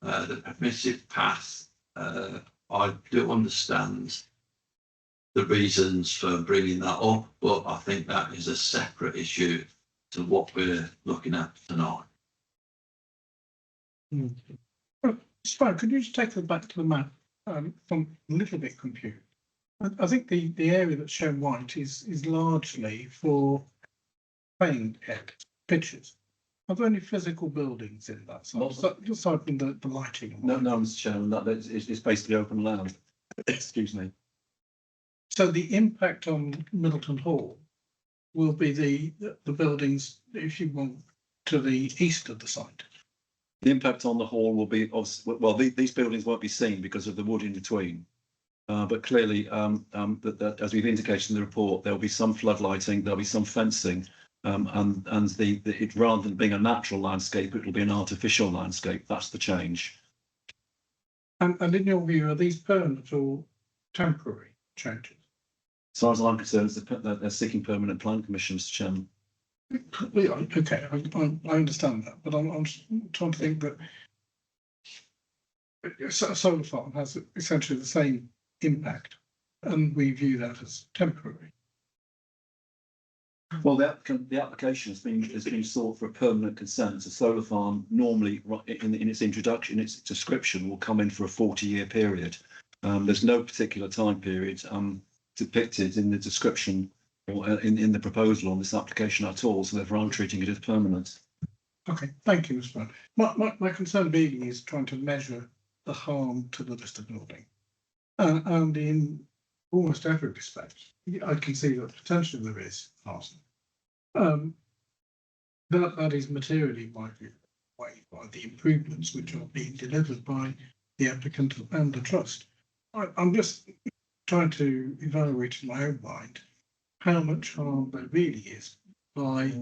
The permissive path, I do understand the reasons for bringing that up, but I think that is a separate issue to what we're looking at tonight. Spike, could you just take us back to the map? I'm a little bit confused. I think the area that's shown white is largely for playing pitches. Are there any physical buildings in that site? Aside from the lighting? No, Mr. Chairman, it's basically open land. Excuse me. So the impact on Middleton Hall will be the buildings, if you want, to the east of the site. The impact on the hall will be, well, these buildings won't be seen because of the wood in between. But clearly, as we've indicated in the report, there'll be some floodlighting, there'll be some fencing, and it, rather than being a natural landscape, it will be an artificial landscape. That's the change. And in your view, are these permanent or temporary changes? As far as I'm concerned, they're seeking permanent plan permission, Mr. Chairman. Okay, I understand that, but I'm trying to think that a solar farm has essentially the same impact, and we view that as temporary. Well, the application has been sought for a permanent consent. A solar farm normally, in its introduction, its description, will come in for a 40-year period. There's no particular time period depicted in the description or in the proposal on this application at all, so therefore I'm treating it as permanent. Okay, thank you, Mr. Brown. My concern really is trying to measure the harm to the listed building. And in almost every respect, I can see that potentially there is harm. That is materially, my view, by the improvements which are being delivered by the applicant and the trust. I'm just trying to evaluate in my own mind how much harm there really is by,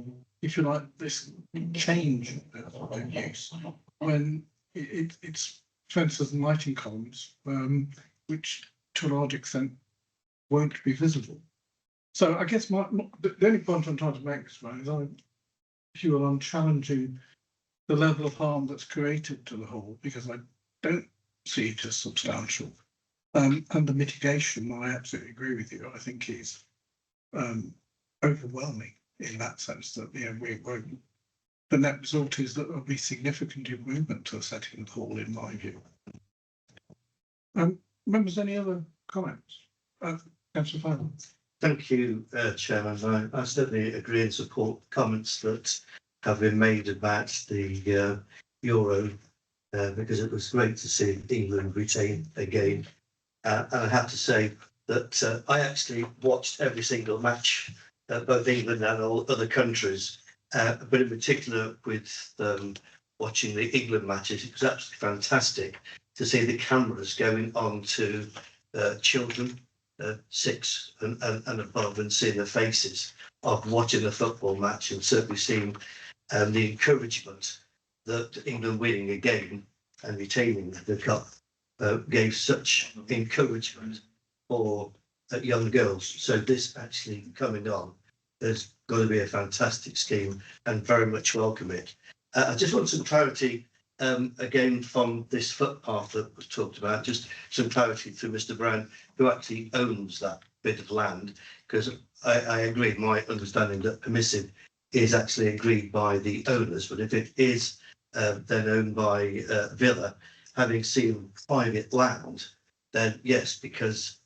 if you like, this change of use when it's fences and lighting columns, which to a large extent won't be visible. So I guess the only point I'm trying to make is if you are challenging the level of harm that's created to the whole, because I don't see it as substantial. And the mitigation, I absolutely agree with you. I think is overwhelming in that sense that the net result is that there'll be significant improvement to the setting of the hall, in my view. Members, any other comments? Councillor Fowler. Thank you, Chairman. I certainly agree and support comments that have been made about the Euro, because it was great to see England retain again. And I have to say that I actually watched every single match, both England and all other countries, but in particular with watching the England matches, it was absolutely fantastic to see the cameras going on to children 6 and above and seeing the faces of watching a football match, and certainly seeing the encouragement that England winning a game and retaining the cup gave such encouragement for young girls. So this actually coming on has got to be a fantastic scheme and very much welcome it. I just want some clarity again from this footpath that was talked about, just some clarity through Mr. Brown, who actually owns that bit of land, because I agree, my understanding that permissive is actually agreed by the owners, but if it is then owned by Villa, having seen private land, then yes, because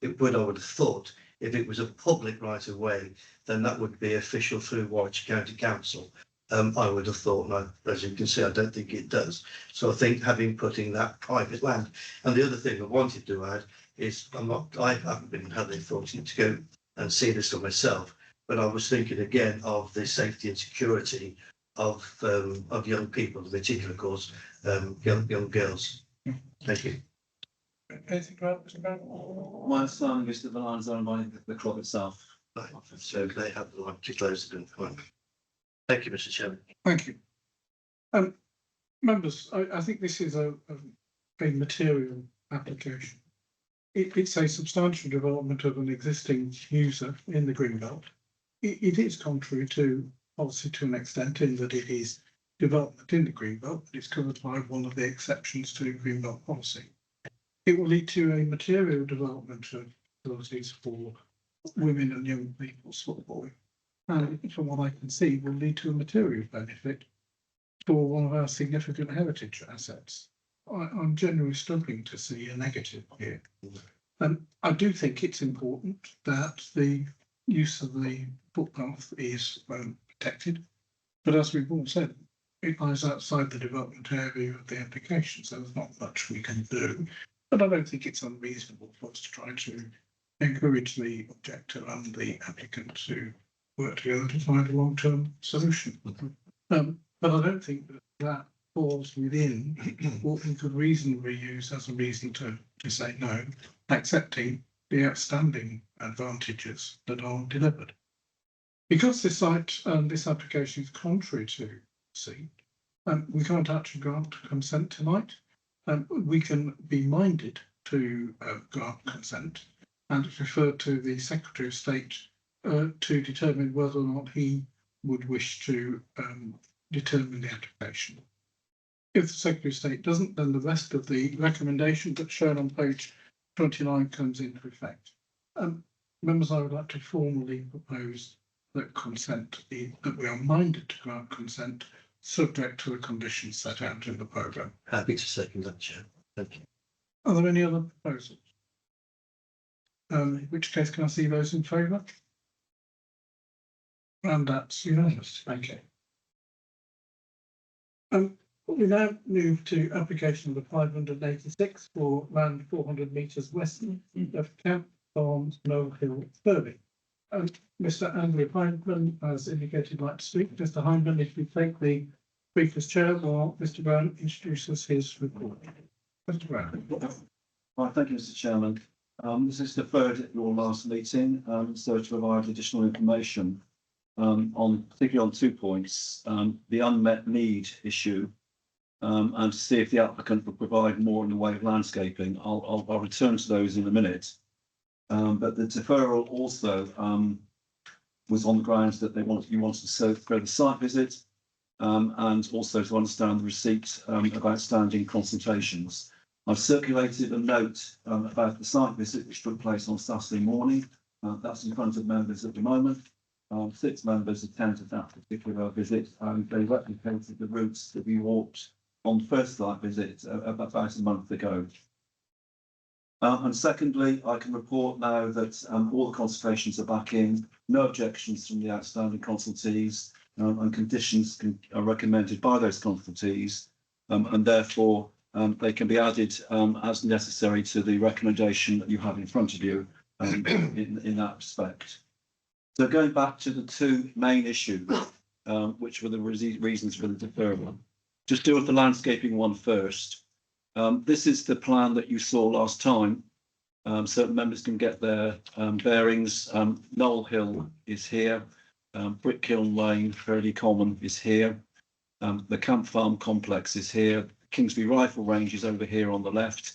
it would, I would have thought, if it was a public right of way, then that would be official through Warwickshire County Council. I would have thought, and as you can see, I don't think it does. So I think having putting that private land, and the other thing I wanted to add is I haven't been had the authority to go and see this for myself, but I was thinking again of the safety and security of young people, in particular, of course, young girls. Thank you. Anything to add, Mr. Brown? My understanding is that the land is owned by the club itself. Right. So they have the right to close it. Thank you, Mr. Chairman. Thank you. Members, I think this is a material application. It's a substantial development of an existing user in the Greenbelt. It is contrary to policy to an extent in that it is development in the Greenbelt, but it's covered by one of the exceptions to Greenbelt policy. It will lead to a material development of facilities for women and young people's football. And from what I can see, will lead to a material benefit for one of our significant heritage assets. I'm generally struggling to see a negative here. I do think it's important that the use of the footpath is protected, but as we've all said, it lies outside the development area of the application, so there's not much we can do. But I don't think it's unreasonable for us to try to encourage the objector and the applicant to work together to find a long-term solution. But I don't think that falls within what we could reasonably use as a reason to say no, accepting the outstanding advantages that are delivered. Because this site and this application is contrary to C, we can't actually grant consent tonight. We can be minded to grant consent and refer to the Secretary of State to determine whether or not he would wish to determine the application. If the Secretary of State doesn't, then the rest of the recommendation that's shown on page 29 comes into effect. Members, I would like to formally propose that that we are minded to grant consent, subject to the conditions set out in the programme. Happy to second that, Chair. Thank you. Are there any other proposals? In which case, can I see those in favour? And that's unanimous. Thank you. We now move to application number 586 for land 400 metres west of Camp Farms, Knoll Hill, Thurley. Mr. Andrew Hindman has indicated he'd like to speak. Mr. Hindman, if you take the speaker's chair while Mr. Brown introduces his report. Mr. Brown. Right, thank you, Mr. Chairman. This is deferred at your last meeting, so to provide additional information particularly on 2 points, the unmet need issue, and to see if the applicant will provide more in the way of landscaping. I'll return to those in a minute. But the deferral also was on the grounds that you wanted to go the site visit, and also to understand the receipt of outstanding consultations. I've circulated a note about the site visit which took place on Saturday morning. That's in front of members at the moment. 6 members attended that particular visit, and they replicated the routes that we walked on the first site visit about a month ago. And secondly, I can report now that all the consultations are back in, no objections from the outstanding consultees, and conditions are recommended by those consultees, and therefore they can be added as necessary to the recommendation that you have in front of you in that respect. So going back to the 2 main issues, which were the reasons for the deferral, just deal with the landscaping one first. This is the plan that you saw last time. So members can get their bearings. Knoll Hill is here. Brickkiln Lane, Fairley Common is here. The Camp Farm complex is here. Kingsby Rifle Range is over here on the left.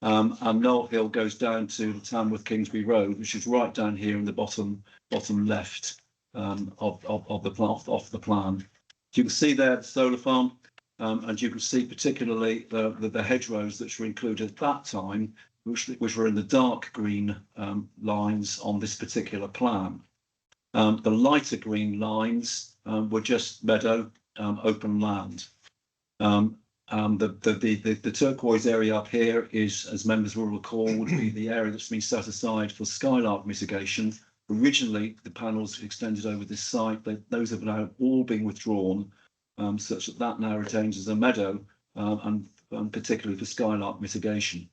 And Knoll Hill goes down to the Tamworth Kingsby Road, which is right down here in the bottom left of the plan. You can see there the solar farm, and you can see particularly the hedgerows that were included at that time, which were in the dark green lines on this particular plan. The lighter green lines were just meadow, open land. The turquoise area up here is, as members will recall, would be the area that's been set aside for skylark mitigation. Originally, the panels extended over this site. Those have now all been withdrawn, such that now retains as a meadow, and particularly for skylark mitigation.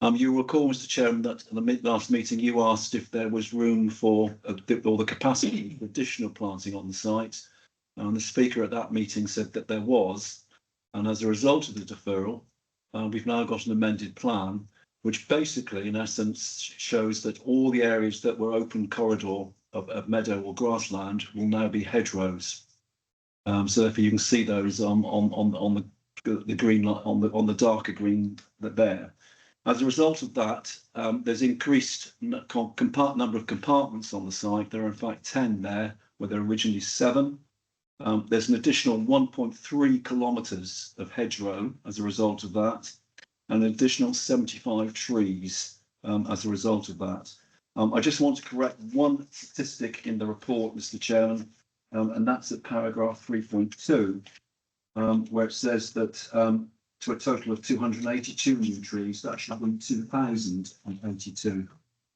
You recall, Mr. Chairman, that at the last meeting you asked if there was room for or the capacity for additional planting on the site. And the speaker at that meeting said that there was. And as a result of the deferral, we've now got an amended plan, which basically, in essence, shows that all the areas that were open corridor of meadow or grassland will now be hedgerows. So therefore, you can see those on the green on the darker green there. As a result of that, there's increased number of compartments on the site. There are in fact 10 there, where there were originally 7. There's an additional 1.3 kilometres of hedgerow as a result of that, and an additional 75 trees as a result of that. I just want to correct one statistic in the report, Mr. Chairman, and that's at paragraph 3.2, where it says that to a total of 282 new trees, that should be 2,082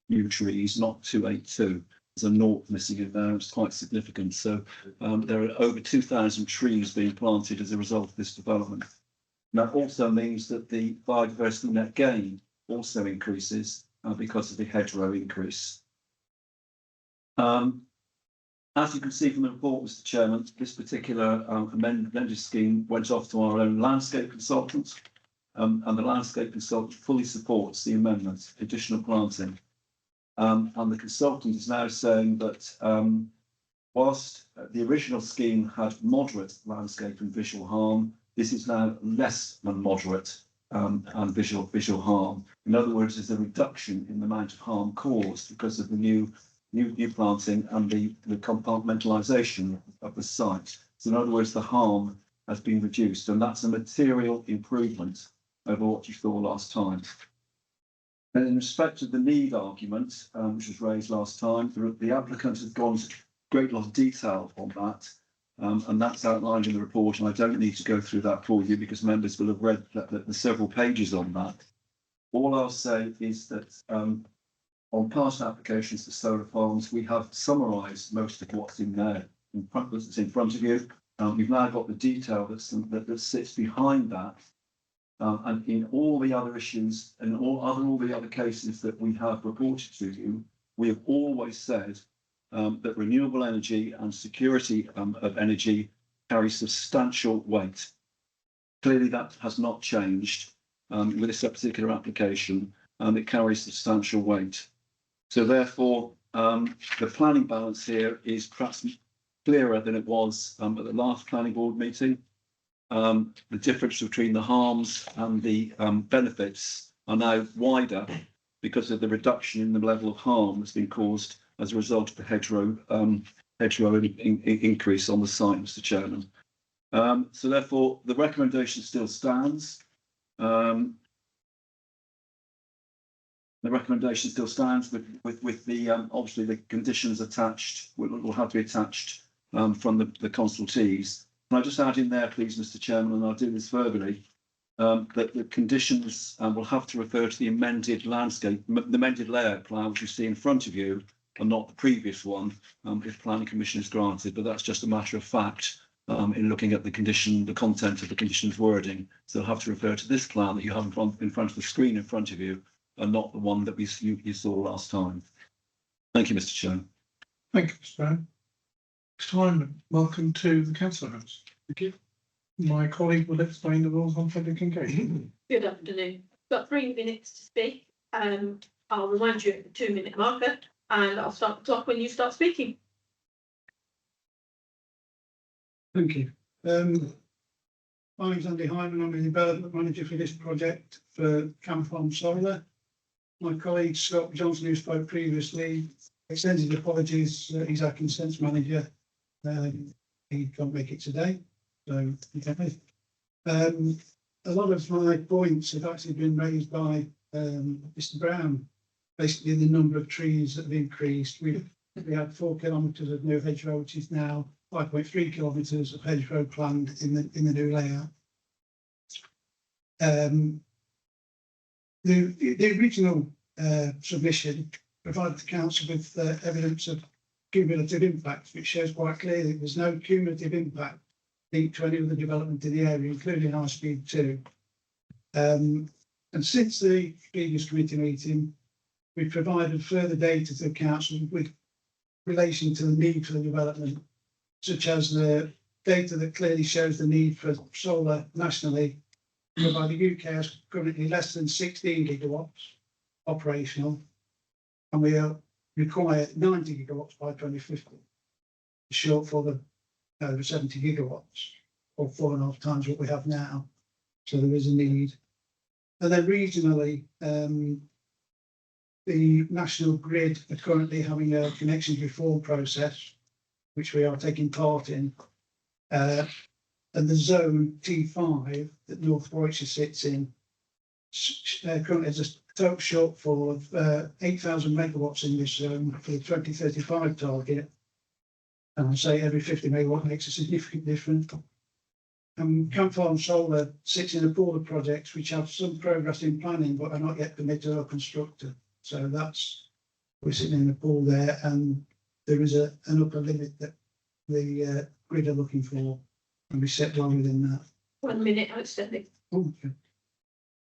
new trees, not 282. There's a naught missing in there, it's quite significant. So there are over 2,000 trees being planted as a result of this development. And that also means that the biodiversity net gain also increases because of the hedgerow increase. As you can see from the report, Mr. Chairman, this particular amended scheme went off to our own landscape consultant, and the landscape consultant fully supports the amendment, additional planting. And the consultant is now saying that whilst the original scheme had moderate landscape and visual harm, this is now less than moderate and visual harm. In other words, there's a reduction in the amount of harm caused because of the new planting and the compartmentalisation of the site. So in other words, the harm has been reduced, and that's a material improvement over what you saw last time. And in respect of the need argument, which was raised last time, the applicant has gone into a great lot of detail on that, and that's outlined in the report, and I don't need to go through that for you because members will have read the several pages on that. All I'll say is that on past applications for solar farms, we have summarised most of what's in there that's in front of you. We've now got the detail that sits behind that. And in all the other issues and all the other cases that we have reported to you, we have always said that renewable energy and security of energy carry substantial weight. Clearly, that has not changed with this particular application. It carries substantial weight. So therefore, the planning balance here is perhaps clearer than it was at the last planning board meeting. The difference between the harms and the benefits are now wider because of the reduction in the level of harm that's been caused as a result of the hedgerow increase on the site, Mr. Chairman. So therefore, the recommendation still stands. The recommendation still stands with the obviously the conditions attached will have to be attached from the consultees. Can I just add in there, please, Mr. Chairman, and I'll do this verbally, that the conditions will have to refer to the amended landscape, the amended layout plan, which you see in front of you, and not the previous one, if planning permission is granted. But that's just a matter of fact in looking at the condition, the content of the conditions wording. So they'll have to refer to this plan that you have in front of the screen in front of you, and not the one that you saw last time. Thank you, Mr. Chairman. Thank you, Mr. Brown. Simon, welcome to the council house. Thank you. My colleague will explain the rules on public engagement. Good afternoon. Got 3 minutes to speak. I'll remind you at the 2-minute marker and I'll start the clock when you start speaking. Thank you. My name's Andy Hyman. I'm the development manager for this project for Camp Farm Solar. My colleague Scott Johnson, who spoke previously, extends his apologies. He's our consents manager. He can't make it today, so a lot of my points have actually been raised by Mr. Brown. Basically, the number of trees that have increased. We had 4 kilometres of new hedgerow, which is now 5.3 kilometres of hedgerow planned in the new layout. The original submission provided the council with evidence of cumulative impact, which shows quite clearly there's no cumulative impact linked to any of the development in the area, including High Speed 2. And since the previous committee meeting, we've provided further data to the council with relation to the need for the development, such as the data that clearly shows the need for solar nationally, whereby the UK has currently less than 16 gigawatts operational, and we require 90 gigawatts by 2050, shortfall of over 70 gigawatts, or 4.5 times what we have now. So there is a need. And then regionally, the National Grid are currently having a connection reform process, which we are taking part in. And the zone T5 that North Warwickshire sits in currently has a total shortfall of 8,000 megawatts in this zone for the 2035 target. And I say every 50 megawatt makes a significant difference. Camp Farm Solar sits in a pool of projects which have some progress in planning but are not yet permitted or constructed. So we're sitting in a pool there, and there is an upper limit that the grid are looking for, and we set well within that. 1 minute outstanding. Okay.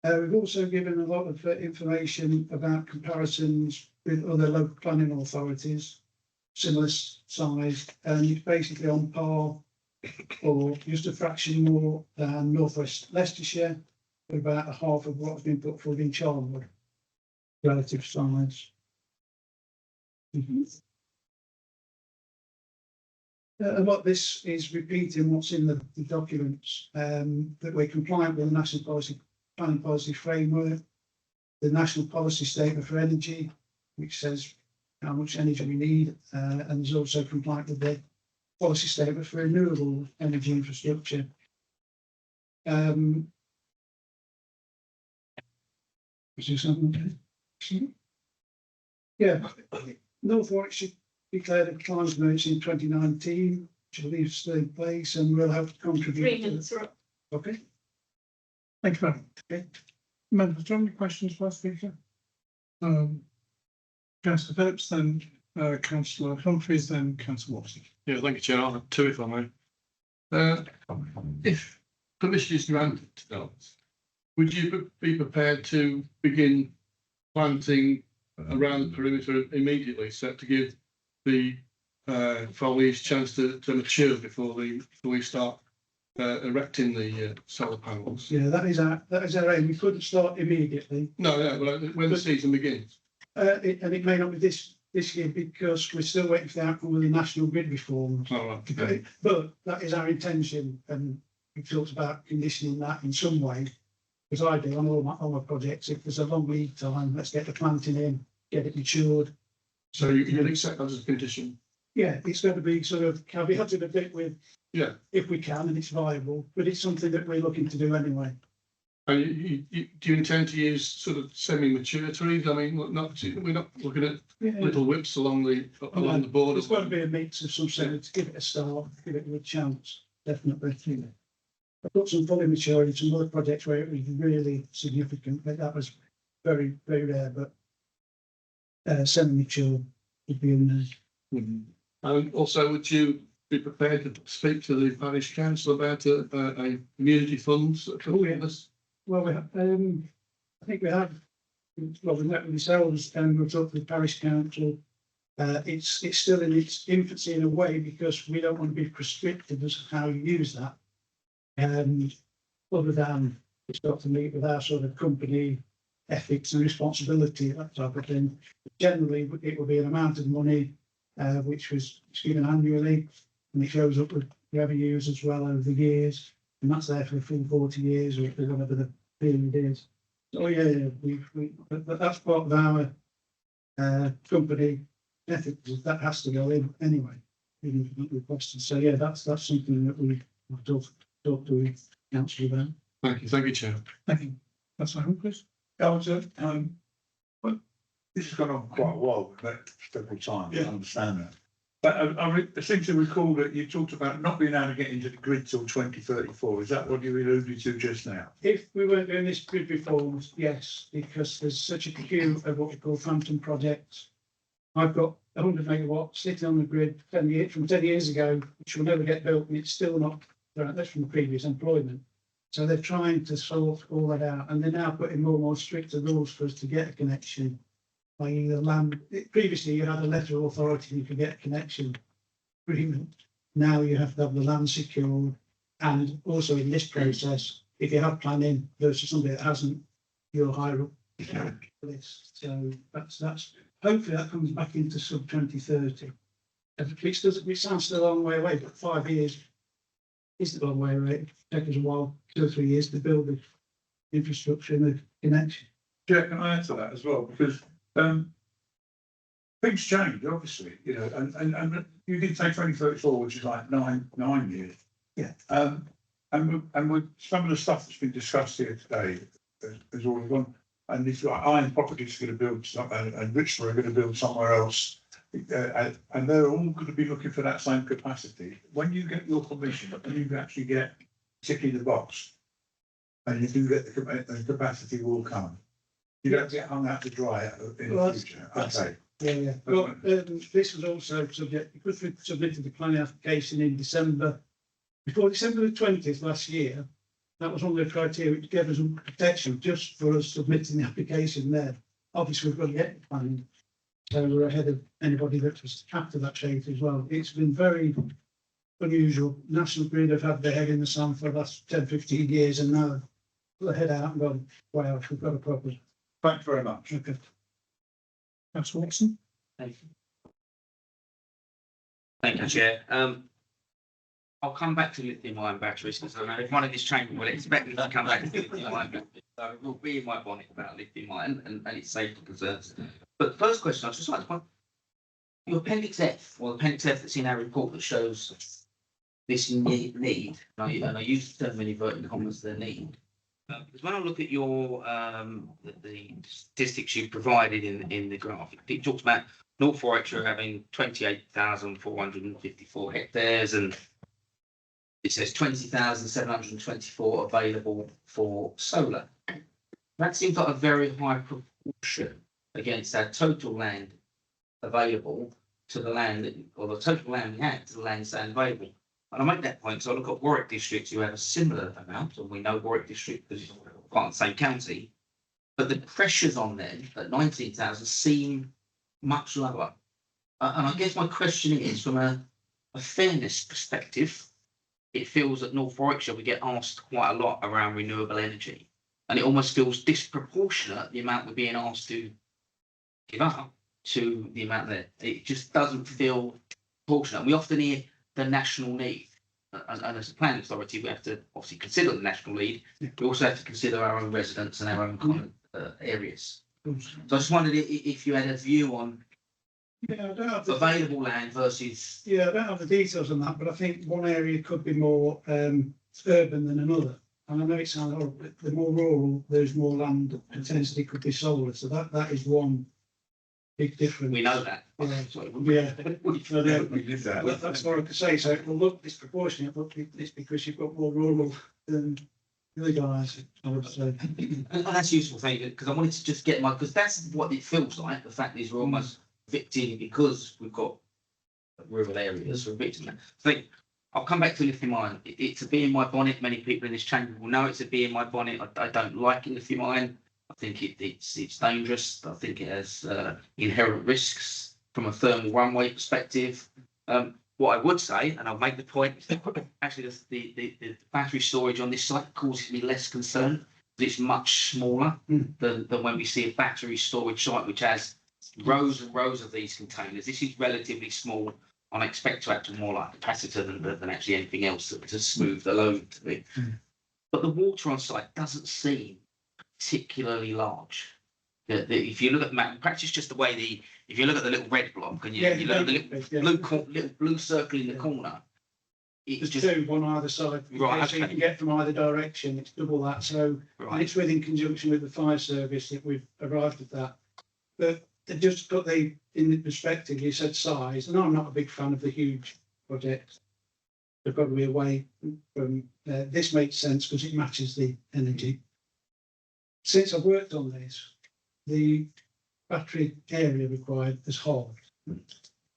We've also given a lot of information about comparisons with other local planning authorities, similar size, and it's basically on par or just a fraction more than North West Leicestershire, but about a half of what's been put forward in Charlwood, relative size. A lot of this is repeating what's in the documents, that we're compliant with the National Planning Policy Framework, the National Policy Statement for Energy, which says how much energy we need, and is also compliant with the Policy Statement for Renewable Energy Infrastructure, Was there something? Yeah, North Warwickshire declared a climate emergency in 2019, which I believe is still in place and will have to 3 contribute. minutes are up. Okay. Thank you very much. Okay. Members, do you have any questions for us, Speaker? Councillor Phillips, then Councillor Humphreys, then Councillor Watson. Yeah, thank you, Chair. I'll have two if I may. If permission is granted to that, would you be prepared to begin planting around the perimeter immediately, so to give the foliage chance to mature before we start erecting the solar panels? Yeah, that is our aim. We couldn't start immediately. No, but when the season begins. And it may not be this year because we're still waiting for the outcome of the national grid reforms. All right. Okay. But that is our intention, and we've talked about conditioning that in some way. Because I do on all my projects, if there's a long lead time, let's get the planting in, get it matured. So you'd accept that as a condition? Yeah, it's going to be sort of caveated a bit with, Yeah. if we can and it's viable, but it's something that we're looking to do anyway. And do you intend to use sort of semi-mature trees? I mean, we're not looking at little whips along the border. There's got to be a mix of some sort to give it a start, give it a good chance, definitely. I've got some fully mature in some other projects where it was really significant, but that was very, very rare, but semi-mature would be in there. And also, would you be prepared to speak to the parish council about a community funds? Oh, yes. Well, we have, I think we have, well, we met with yourselves and we've talked with the parish council. It's still in its infancy in a way because we don't want to be prescriptive as to how you use that. Other than it's got to meet with our sort of company ethics and responsibility, that type of thing. Generally, it will be an amount of money which was given annually, and it shows up with revenues as well over the years, and that's there for the full 40 years or whatever the period is. So yeah, but that's part of our company ethics. That has to go in anyway. Even if not requested. So yeah, that's something that we talk to council about. Thank you, Chair. Thank you. That's my hope, please. Well, this has gone on quite a while, we've met several times, I understand that. But I seem to recall that you talked about not being able to get into the grid till 2034. Is that what you alluded to just now? If we weren't doing this grid reforms, yes, because there's such a queue of what we call phantom projects. I've got 100 megawatts sitting on the grid from 10 years ago, which will never get built, and it's still not, that's from the previous employment. So they're trying to sort all that out, and they're now putting more and more stricter rules for us to get a connection. Like the land, previously you had a letter of authority, you could get a connection agreement. Now you have to have the land secured, and also in this process, if you have planning versus somebody that hasn't, you're higher up the list. So that's hopefully that comes back into sub 2030. It sounds still a long way away, but 5 years is a long way away. It takes us a while, 2 or 3 years to build the infrastructure and the connection. Yeah, can I add to that as well? Because things change, obviously, and you did say 2034, which is like nine years. Yeah. And with some of the stuff that's been discussed here today has already gone. And if like Iron Properties going to build and Richmond are going to build somewhere else, and they're all going to be looking for that same capacity. When you get your permission, and you actually get ticking the box, and you do get the capacity will come. You don't get hung out to dry in the future. Okay. Yeah. Well, this was also subject, because we submitted the planning application in December, before December the 20th last year. That was one of the criteria which gave us some protection just for us submitting the application there. Obviously, we've got to get it planned. So we're ahead of anybody that was after that date as well. It's been very unusual. National Grid have had their head in the sand for the last 10, 15 years, and now they're head out and gone, wow, we've got a problem. Thanks very much. Okay. Councillor Watson. Thank you, Chair. I'll come back to lithium-ion batteries because I know if one of this chamber will expect me to come back to lithium-ion batteries. So it will be in my bonnet about lithium-ion and its safety concerns. But the first question, I'd just like to point, your Appendix F, or Appendix F that's in our report that shows this need, and I use the term in inverted commas, the need. Because when I look at your, the statistics you provided in the graph, it talks about North Warwickshire having 28,454 hectares, and it says 20,724 available for solar. That seems like a very high proportion against our total land available to the land, or the total land we had to the land stand available. And I make that point, so I look at Warwick districts who have a similar amount, and we know Warwick district because it's part of the same county, but the pressures on them at 19,000 seem much lower. And I guess my question is, from a fairness perspective, it feels that North Warwickshire, we get asked quite a lot around renewable energy, and it almost feels disproportionate the amount we're being asked to give up to the amount there. It just doesn't feel proportionate. We often hear the national need, and as a planning authority, we have to obviously consider the national need. We also have to consider our own residents and our own common areas. So I just wondered if you had a view on Yeah, I don't have the, available land versus. yeah, I don't have the details on that, but I think one area could be more urban than another. And I know it sounds horrible, but the more rural, there's more land that potentially could be solar. So that is one big difference. We know that. Yeah. Sorry. Yeah. We did that. Well, that's what I could say. So it will look disproportionate, but it's because you've got more rural than the other guys, I would say. And that's useful, thank you, because I wanted to just get because that's what it feels like. The fact is we're almost victim because we've got rural areas, we're victim. I think I'll come back to lithium ion. It's a bee in my bonnet. Many people in this chamber will know it's a bee in my bonnet. I don't like lithium ion. I think it's dangerous. I think it has inherent risks from a thermal runaway perspective. What I would say, and I'll make the point, actually the battery storage on this site causes me less concern. It's much smaller than when we see a battery storage site which has rows and rows of these containers. This is relatively small. I expect to act more like a capacitor than actually anything else to smooth the load to be. But the water on site doesn't seem particularly large. If you look at the map, perhaps it's just the way if you look at the little red block and you look at the little blue circle in the corner, There's two, one either side. Right, So you okay. can get from either direction. It's double that. So and right. it's within conjunction with the fire service that we've arrived at that. But they just got in the perspective, you said size, and I'm not a big fan of the huge projects. They've got to be away from, this makes sense because it matches the energy. Since I've worked on this, the battery area required has halved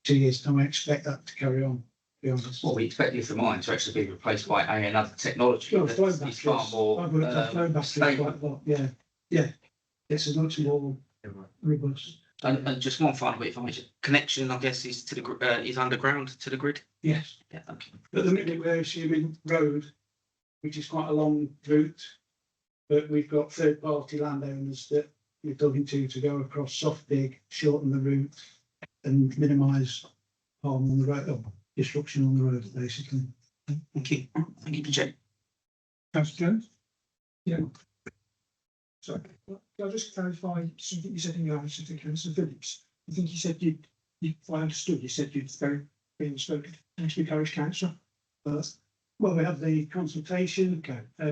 2 years, and I expect that to carry on, to be honest. Well, we expect lithium ion to actually be replaced by another technology Well, that flow is far batteries, more I've worked on flow batteries stable. quite a lot, yeah. It's a much more robust. And just one final bit of information. Connection, I guess, is to the is underground to the grid. Yes. Yeah. Okay. At the minute, we're assuming road, which is quite a long route, but we've got third-party landowners that we're talking to go across soft dig, shorten the route, and minimise harm on the road, or disruption on the road, basically. Thank you. Thank you, Project. Councillor Jones? Sorry, can I just clarify something you said in your answer to Councillor Phillips? I think you said if I understood, you said you'd very been spoken to Parish Council. Well, we have the consultation,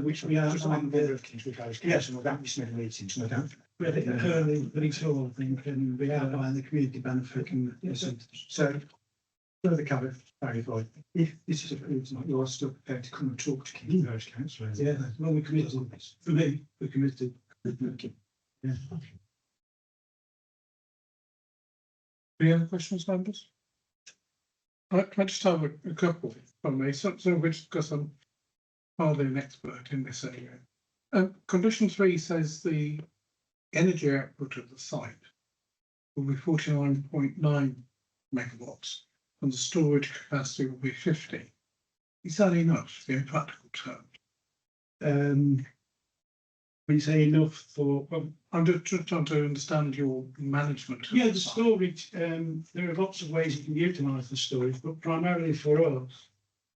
which we are on the Kingsbury Parish Council, without missing any meetings, no doubt. We had it early, but it's all, I think, and we outline the community benefit and so further clarify, if this is approved tonight, you are still prepared to come and talk to Kingsbury Parish Council. Yeah, well, we're committed on this. For me, we're committed. Yeah. Any other questions, members? I just have a couple from me, some of which, because I'm hardly an expert in this area. Condition 3 says the energy output of the site will be 49.9 megawatts and the storage capacity will be 50. Is that enough in practical terms? When you say enough for, well, I'm just trying to understand your management. of yeah, the site. storage, there are lots of ways you can utilise the storage, but primarily for us,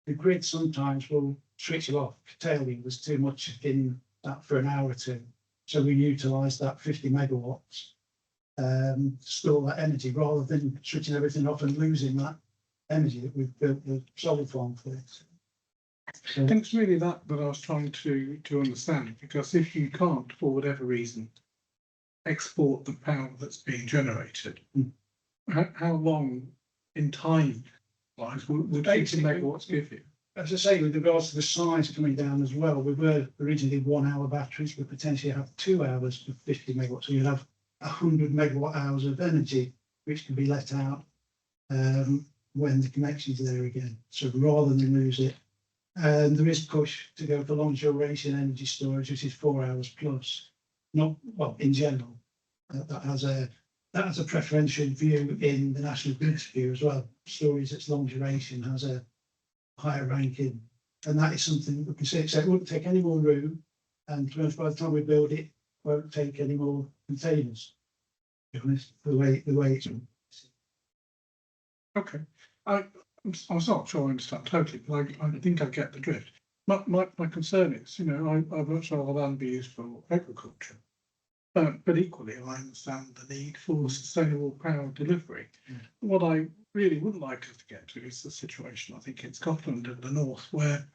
the grid sometimes will switch it off, curtail you, there's too much in that for an hour or two. So we utilise that 50 megawatts, store that energy rather than switching everything off and losing that energy that we've built the solar farm for. I think it's really that I was trying to understand, because if you can't, for whatever reason, export the power that's being generated, how long in time wise would 80 megawatts give you? As I say, with regards to the size coming down as well, we were originally 1 hour batteries, we potentially have 2 hours for 50 megawatts. So you'd have 100 megawatt hours of energy, which can be let out when the connection's there again. So rather than lose it, and there is push to go for long duration energy storage, which is 4 hours plus. Not well in general. That has a preferential view in the National Grid's view as well. Storage that's long duration has a higher ranking, and that is something that we can see. So it wouldn't take any more room, and to be honest, by the time we build it, won't take any more containers. To be honest, the way it's. Okay, I'm not sure I understand totally, but I think I get the drift. My concern is, I'd much rather land be used for agriculture. But equally, I understand the need for sustainable power delivery. What I really would like us to get to is the situation, I think, in Scotland and the north, where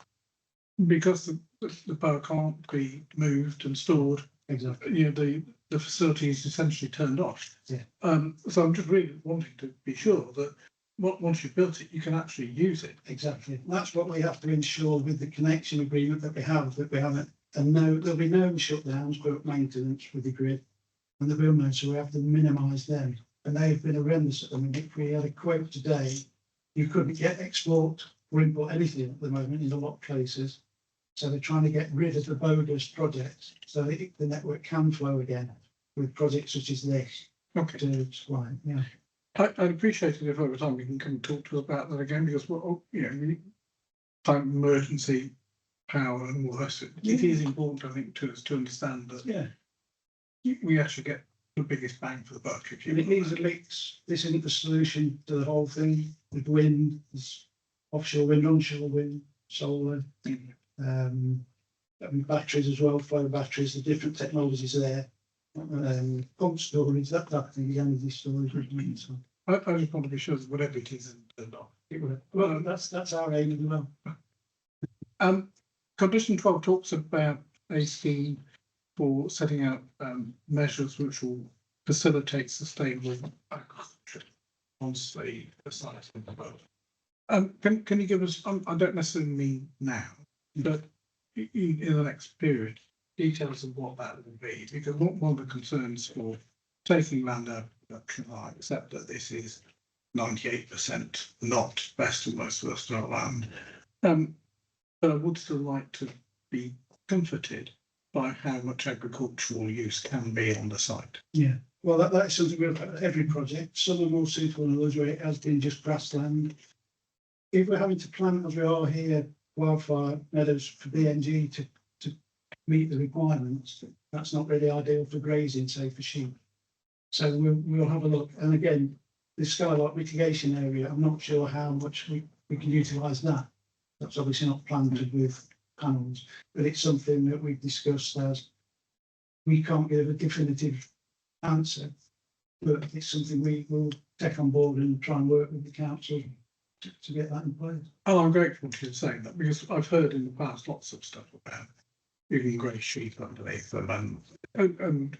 because the power can't be moved and stored, exactly, the facility is essentially turned off. Yeah. So I'm just really wanting to be sure that once you've built it, you can actually use it. Exactly. That's what we have to ensure with the connection agreement that we have it. And there'll be no shutdowns for maintenance with the grid, and there will no, so we have to minimise them. And they've been horrendous at the minute. If we had a quote today, you couldn't get export or import anything at the moment in a lot of places. So they're trying to get rid of the bogus projects so that the network can flow again with projects such as this. Okay. To supply, yeah. I'd appreciate it if over time you can come and talk to us about that again, because time of emergency power and all the rest of it. It is important, I think, to us to understand that we actually get the biggest bang for the buck. If you And it needs a mix. This isn't the solution to the whole thing. With wind, there's offshore wind, onshore wind, solar, batteries as well, flow batteries, the different technologies are there. Pump storage, that thing, the energy storage. So, I just want to be sure that whatever it is and not. well, that's our aim as well. Condition 12 talks about a scheme for setting out measures which will facilitate sustainable agriculture once the site is developed. Can you give us, I don't necessarily mean now, but in the next period, details of what that will be? Because one of the concerns for taking land out of production, I accept that this is 98% not best and most versatile land. But I would still like to be comforted by how much agricultural use can be on the site. Yeah, well, that is something we'll look at every project. Some are more suitable than others where it has been just grassland. If we're having to plant, as we are here, wildfire meadows for BNG to meet the requirements, that's not really ideal for grazing, say for sheep. So we'll have a look. And again, the skylight mitigation area, I'm not sure how much we can utilise that. That's obviously not planted with panels, but it's something that we've discussed as we can't give a definitive answer, but it's something we will take on board and try and work with the council to get that in place. And I'm grateful to you saying that, because I've heard in the past lots of stuff about even grey sheep underneath them, and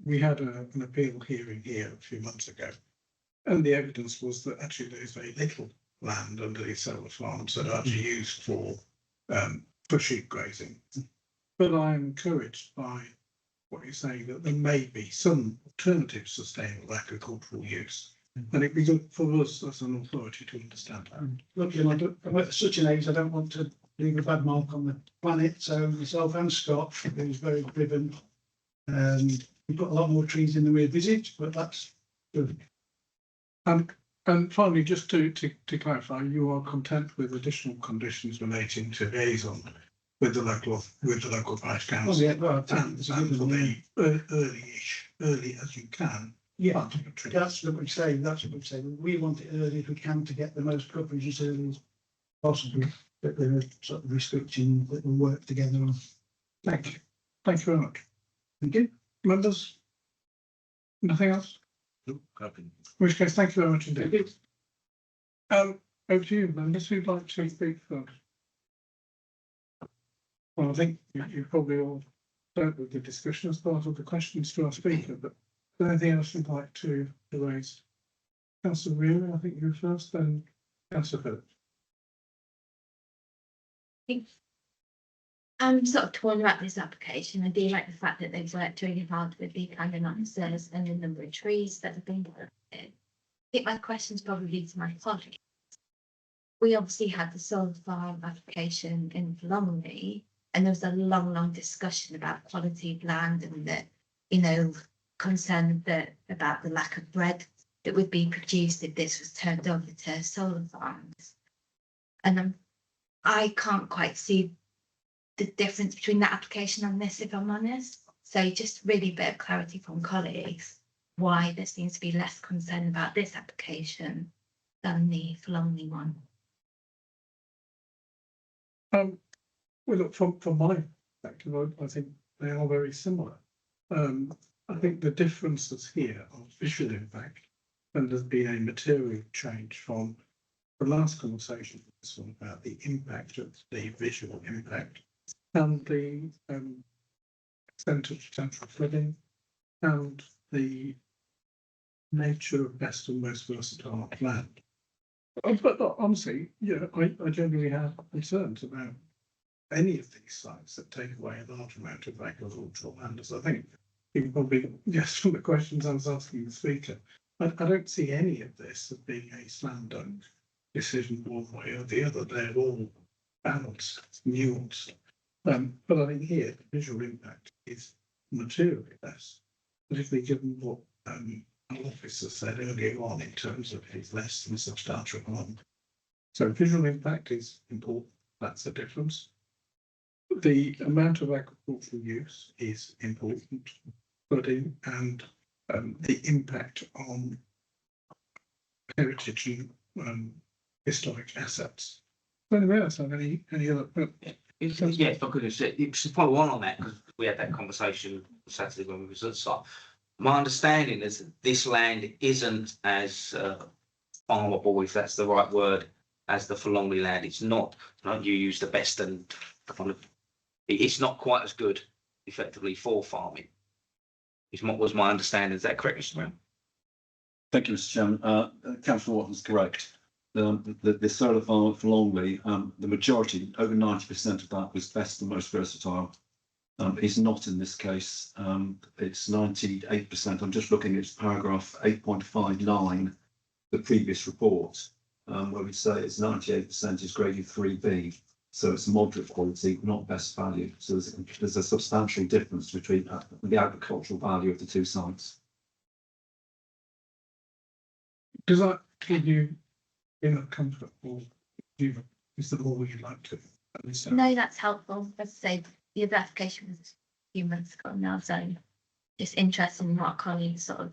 we had an appeal hearing here a few months ago, and the evidence was that actually there is very little land underneath solar farms that are actually used for sheep grazing. But I'm encouraged by what you're saying, that there may be some alternative sustainable agricultural use. And it'd be good for us as an authority to understand that. Look, I'm at such an age, I don't want to leave a bad mark on the planet. So myself and Scott, who's very driven, we've got a lot more trees than we envisaged, but that's good. And finally, just to clarify, you are content with additional conditions relating to liaison with the local parish council? Oh, yeah, well, and for the early as you can. Yeah, that's what we're saying. That's what we're saying. We want it early if we can to get the most coverage as early as possible. But there are sort of restrictions that we'll work together on. Thank you. Thank you very much. Thank you. Members? Nothing else? Nope, happy. In which case, thank you very much indeed. Over to you, members, who'd like to speak first? Well, I think you probably all dealt with the discussion as part of the questions to our speaker, but is there anything else you'd like to raise? Councillor Reilly, I think you were first, then Councillor Phillips. I'm sort of torn about this application. I do like the fact that they've worked really hard with the planning officers and the number of trees that have been planted. I think my question's probably to my colleague. We obviously had the solar farm application in Flomley, and there was a long discussion about quality of land and the, you know, concern that about the lack of bread that would be produced if this was turned over to solar farms. And I can't quite see the difference between that application and this, if I'm honest. So just really a bit of clarity from colleagues why there seems to be less concern about this application than the Flomley one. Well, look, from my perspective, I think they are very similar. I think the differences here are visual impact, and there's been a material change from the last conversation, this one about the impact of the visual impact and the extent of potential flooding and the nature of best and most versatile land. But honestly, yeah, I generally have concerns about any of these sites that take away a large amount of agricultural land, as I think you can probably guess from the questions I was asking the speaker. I don't see any of this as being a slam dunk decision one way or the other. They're all balanced, nuanced. But I think here the visual impact is materially less, particularly given what our officer said earlier on in terms of his less than substantial harm. So visual impact is important. That's the difference. The amount of agricultural use is important, flooding and the impact on heritage and historic assets. Anybody else have any other? Yeah, if I could have said, just follow on that, because we had that conversation Saturday when we was at site. My understanding is that this land isn't as farmable, if that's the right word, as the Flomley land. It's not, you use the best and kind of, it's not quite as good effectively for farming. Is what was my understanding. Is that correct, Mr. Brown? Thank you, Mr. Chairman. Councillor Watten's correct. The solar farm at Flomley, the majority, over 90% of that was best and most versatile. It's not in this case. It's 98%. I'm just looking at paragraph 8.59, the previous report, where we say it's 98% is graded 3B. So it's moderate quality, not best value. So there's a substantial difference between the agricultural value of the two sites. Does that give you enough comfort, or is there more you'd like to? No, that's helpful. As I say, the other application was a few months ago now, so just interested in what colleagues' sort of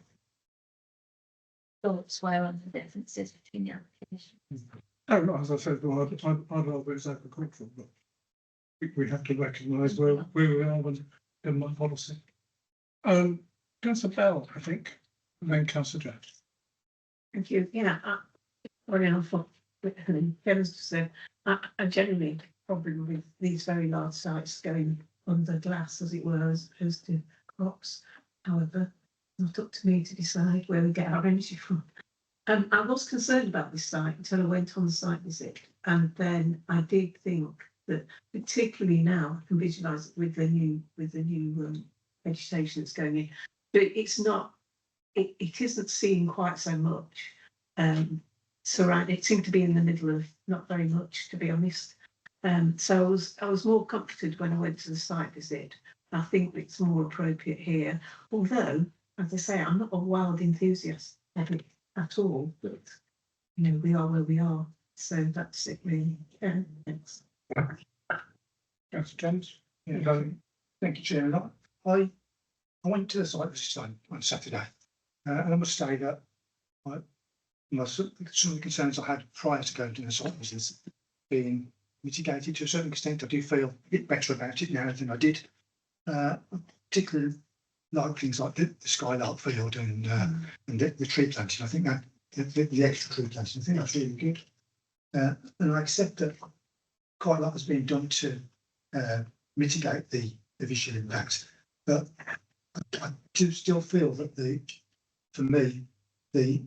thoughts were on the differences between the applications. Oh, no, as I said, well, I'd rather it's agricultural, but we have to recognise where we are in my policy. Councillor Bell, I think, and then Councillor Jones. Thank you. Yeah, very helpful. Kevin's just said, I generally problem with these very large sites going under glass, as it were, as opposed to crops. However, not up to me to decide where we get our energy from. I was concerned about this site until I went on the site visit, and then I did think that, particularly now, I can visualise it with the new vegetation that's going in. But it's not. It isn't seen quite so much. It seemed to be in the middle of not very much, to be honest. So I was more comforted when I went to the site visit. I think it's more appropriate here. Although, as I say, I'm not a wild enthusiast of it at all, but you know, we are where we are. So that's it really. Thanks. Councillor Jones. Yeah, thank you, Chairman. I went to the site visit on Saturday, and I must say that some of the concerns I had prior to going to the site visits being mitigated to a certain extent. I do feel a bit better about it now than I did, particularly like things like the Skylark field and the tree planting. I think that the extra tree planting, I think that's really good. And I accept that quite a lot has been done to mitigate the visual impact. But I do still feel that for me, the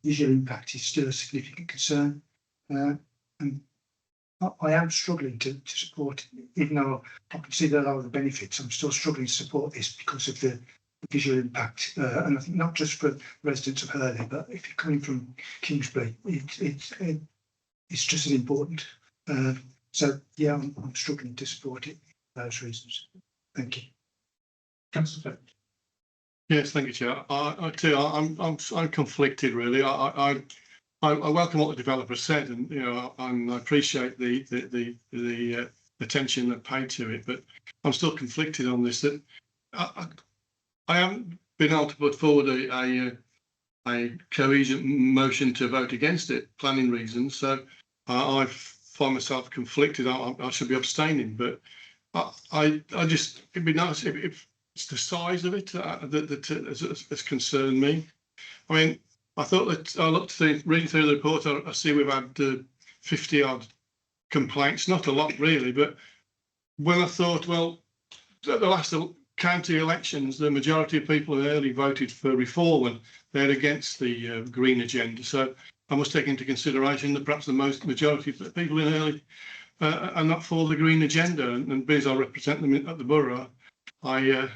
visual impact is still a significant concern. And I am struggling to support it, even though I can see there are the benefits. I'm still struggling to support this because of the visual impact. And I think not just for residents of Hurley, but if you're coming from Kingsbury, it's just as important. So yeah, I'm struggling to support it for those reasons. Thank you. Councillor Fitch. Yes, thank you, Chair. I'm conflicted really. I welcome what the developer said, and I appreciate the attention that paid to it, but I'm still conflicted on this. That I haven't been able to put forward a cohesion motion to vote against it, planning reasons. So I find myself conflicted. I should be abstaining, but I just it'd be nice if it's the size of it that has concerned me. I mean, I thought that I looked reading through the report. I see we've had 50 odd complaints, not a lot really, but when I thought, well, at the last county elections, the majority of people in Early voted for reform and they're against the green agenda. So I must take into consideration that perhaps the majority of people in Early are not for the green agenda, and because I represent them at the borough, I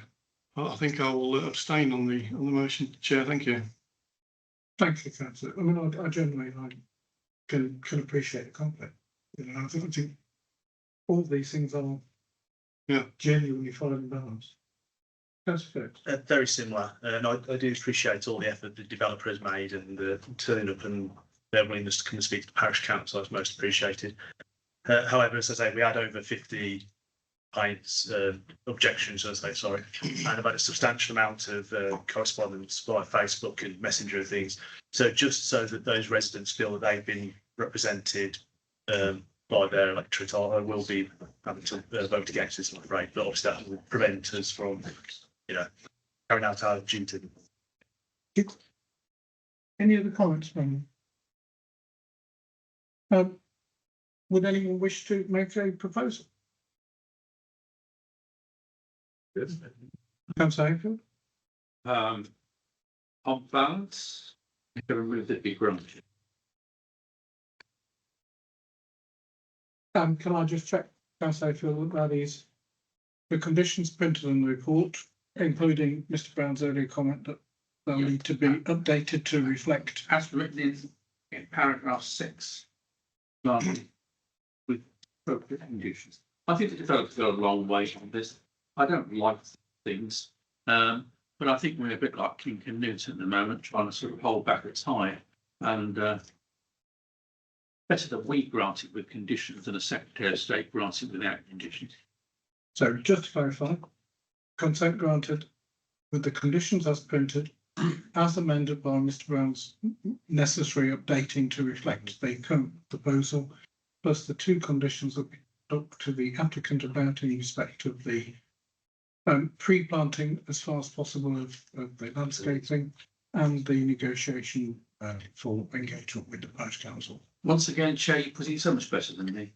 think I will abstain on the motion, Chair. Thank you. Thank you, Councillor. I mean, I generally can appreciate the conflict. I think all these things are genuinely following balance. Councillor Fitch. Very similar, and I do appreciate all the effort the developer has made and the turning up and their willingness to come and speak to the parish council is most appreciated. However, as I say, we had over 50 objections, and I've had a substantial amount of correspondence via Facebook and Messenger and things. So just so that those residents feel that they've been represented by their electorate, I will be having to vote against this, I'm afraid. But obviously that will prevent us from, carrying out our duty. Any other comments from? Would anyone wish to make a proposal? Councillor Hayfield. On balance, I can move that be granted. Can I just check, Councillor Hayfield, that is the conditions printed in the report, including Mr Brown's earlier comment that they'll need to be updated to reflect As written in paragraph 6, with appropriate conditions. I think the developer's got a long way on this. I don't like things, but I think we're a bit like King Canute at the moment, trying to sort of hold back the tide. And better that we grant it with conditions than a Secretary of State grants it without conditions. So just to clarify, consent granted with the conditions as printed, as amended by Mr Brown's necessary updating to reflect the current proposal, plus the 2 conditions that we talked to the applicant about in respect of the pre-planting as far as possible of the landscaping and the negotiation for engagement with the parish council. Once again, Chair, you put it so much better than me.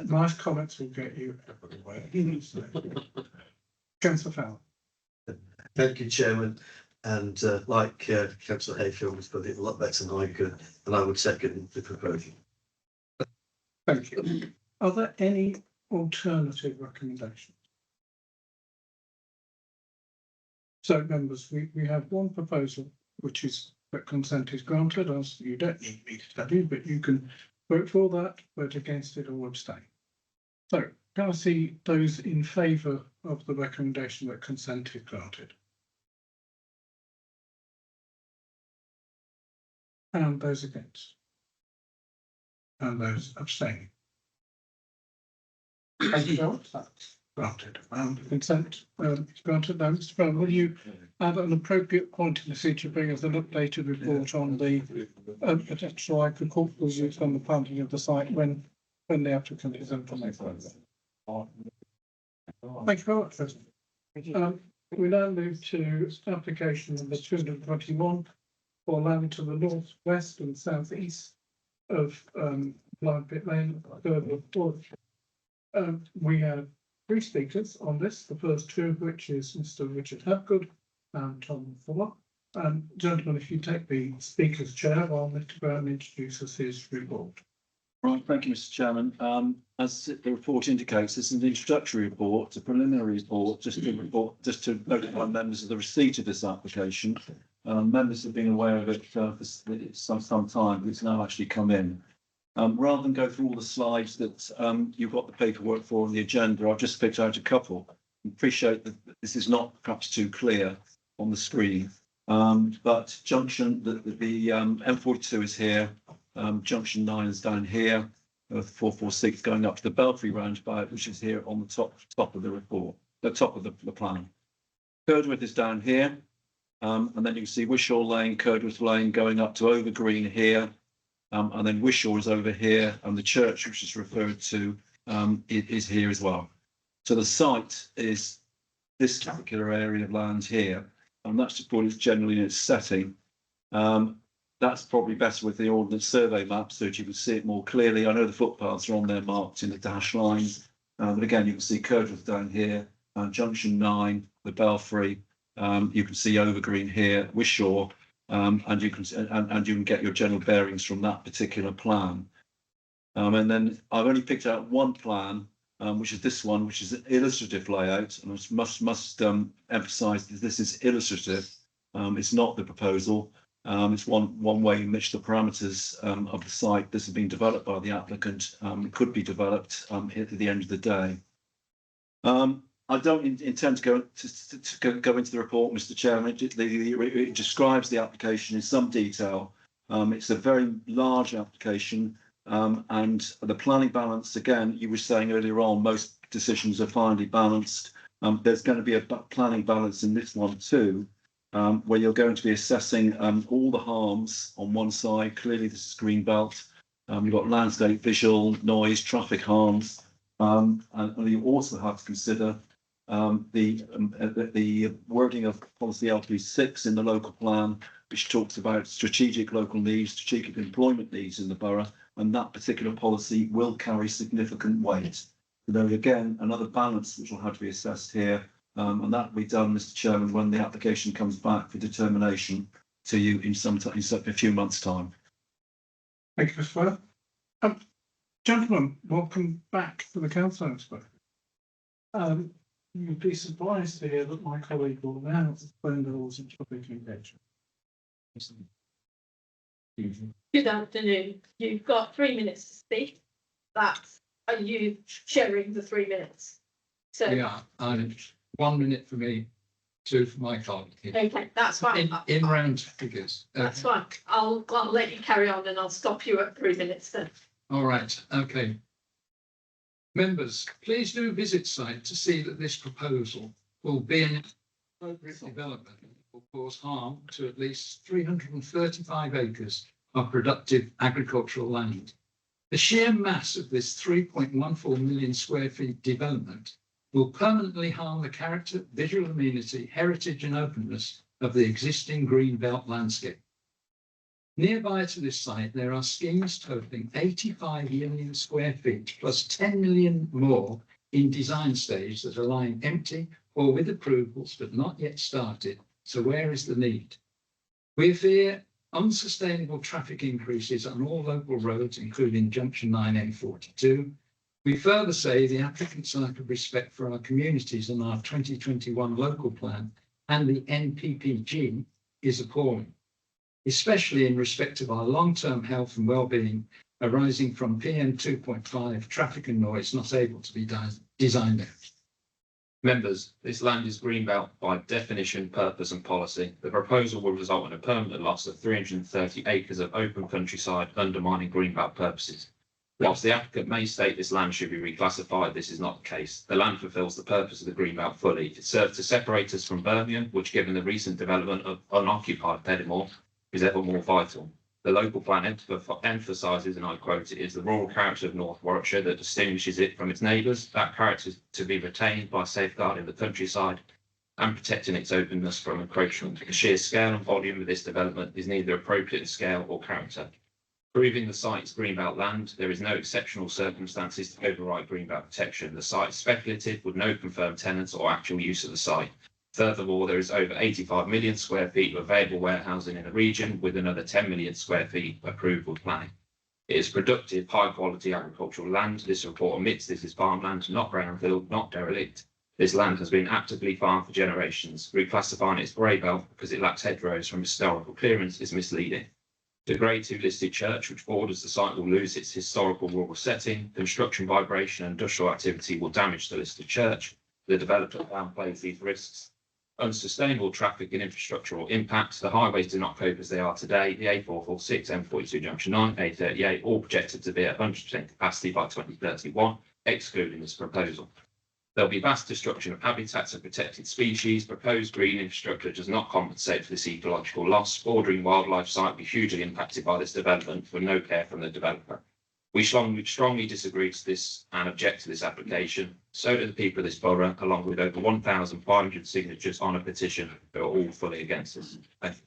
Nice comments will get you everywhere. Councillor Fowler. Thank you, Chairman. And like Councillor Hayfield has put it a lot better than I could, and I would second the proposal. Thank you. Are there any alternative recommendations? So, members, we have one proposal, which is that consent is granted, as you don't need me to tell you, but you can vote for that, vote against it, or abstain. So, can I see those in favour of the recommendation that consent is granted? And those against? And those abstaining? Thank you very much. That's granted. Consent is granted. Now, Mr Brown, will you add an appropriate point in the seat to bring us an updated report on the potential agricultural use and the planting of the site when the applicant is implementing? Thank you very much. We now move to application number 221 for land to the north, west and south east of Blind Pit Lane, further We have three speakers on this, the first two of which is Mr. Richard Hapgood and Tom Fuller. Gentlemen, if you take the speaker's chair while Mr. Brown introduces his report. Right, thank you, Mr. Chairman. As the report indicates, it's an introductory report, a preliminary report, just to notify members of the receipt of this application. Members have been aware of it for some time, but it's now actually come in. Rather than go through all the slides that you've got the paperwork for on the agenda, I've just picked out a couple. Appreciate that this is not perhaps too clear on the screen, but junction, the M42 is here. Junction 9 is down here, 446 going up to the Belfry roundabout, which is here on the top of the report, the top of the plan. Curdworth is down here, and then you can see Wishaw Lane, Curdworth Lane going up to Overgreen here, and then Wishaw is over here, and the church, which is referred to, is here as well. So the site is this particular area of land here, and that's to put it generally in its setting. That's probably better with the Ordnance Survey map, so that you can see it more clearly. I know the footpaths are on there marked in the dash lines, but again, you can see Curdworth down here, Junction 9, the Belfry. You can see Overgreen here, Wishaw, and you can get your general bearings from that particular plan. And then I've only picked out one plan, which is this one, which is an illustrative layout, and I must emphasise that this is illustrative. It's not the proposal. It's one way in which the parameters of the site, this has been developed by the applicant, could be developed at the end of the day. I don't intend to go into the report, Mr. Chairman. It describes the application in some detail. It's a very large application, and the planning balance, again, you were saying earlier on, most decisions are finely balanced. There's going to be a planning balance in this one too, where you're going to be assessing all the harms on one side. Clearly, this is green belt. You've got landscape, visual, noise, traffic harms, and you also have to consider the wording of policy LP6 in the local plan, which talks about strategic local needs, strategic employment needs in the borough, and that particular policy will carry significant weight. So there again, another balance which will have to be assessed here. And that will be done, Mr. Chairman, when the application comes back for determination to you in a few months' time. Thank you, Mr. Fuller. Gentlemen, welcome back to the council. You'd be surprised to hear that my colleague will now explain the rules of public engagement. Good afternoon. You've got 3 minutes to speak. Are you sharing the 3 minutes? So Yeah, 1 minute for me, 2 for my colleague. okay, that's fine. In round figures. That's fine. I'll let you carry on and I'll stop you at 3 minutes then. All right, okay. Members, please do visit site to see that this proposal will be an appropriate development that will cause harm to at least 335 acres of productive agricultural land. The sheer mass of this 3.14 million square feet development will permanently harm the character, visual amenity, heritage and openness of the existing green belt landscape. Nearby to this site, there are schemes totaling 85 million square feet plus 10 million more in design stage that are lying empty or with approvals but not yet started. So where is the need? We fear unsustainable traffic increases on all local roads, including Junction 9 M42. We further say the applicant's lack of respect for our communities and our 2021 local plan and the NPPG is appalling, especially in respect of our long-term health and well-being arising from PM 2.5 traffic and noise not able to be designed out. Members, this land is greenbelt by definition, purpose and policy. The proposal will result in a permanent loss of 330 acres of open countryside, undermining greenbelt purposes. Whilst the applicant may state this land should be reclassified, this is not the case. The land fulfills the purpose of the greenbelt fully. It serves to separate us from Birmingham, which, given the recent development of unoccupied Pedimore, is ever more vital. The local plan emphasises, and I quote, it is the rural character of North Warwickshire that distinguishes it from its neighbours. That character is to be retained by safeguarding the countryside and protecting its openness from encroachment. The sheer scale and volume of this development is neither appropriate in scale or character. Proving the site is greenbelt land, there is no exceptional circumstances to override greenbelt protection. The site is speculative with no confirmed tenants or actual use of the site. Furthermore, there is over 85 million square feet of available warehousing in the region with another 10 million square feet approved with planning. It is productive, high quality agricultural land. This report omits this is farmland, not brownfield, not derelict. This land has been actively farmed for generations. Reclassifying it as grey belt because it lacks hedgerows from historical clearance is misleading. The Grade 2 listed church, which borders the site, will lose its historical rural setting. Construction, vibration, and industrial activity will damage the listed church. The developer downplays these risks. Unsustainable traffic and infrastructural impacts. The highways do not cope as they are today. The A446, M42 Junction 9, A38, all projected to be at 100% capacity by 2031, excluding this proposal. There'll be vast destruction of habitats and protected species. Proposed green infrastructure does not compensate for this ecological loss. Bordering wildlife site will be hugely impacted by this development with no care from the developer. We strongly disagree to this and object to this application. So do the people of this borough, along with over 1,500 signatures on a petition who are all fully against this. Thank you.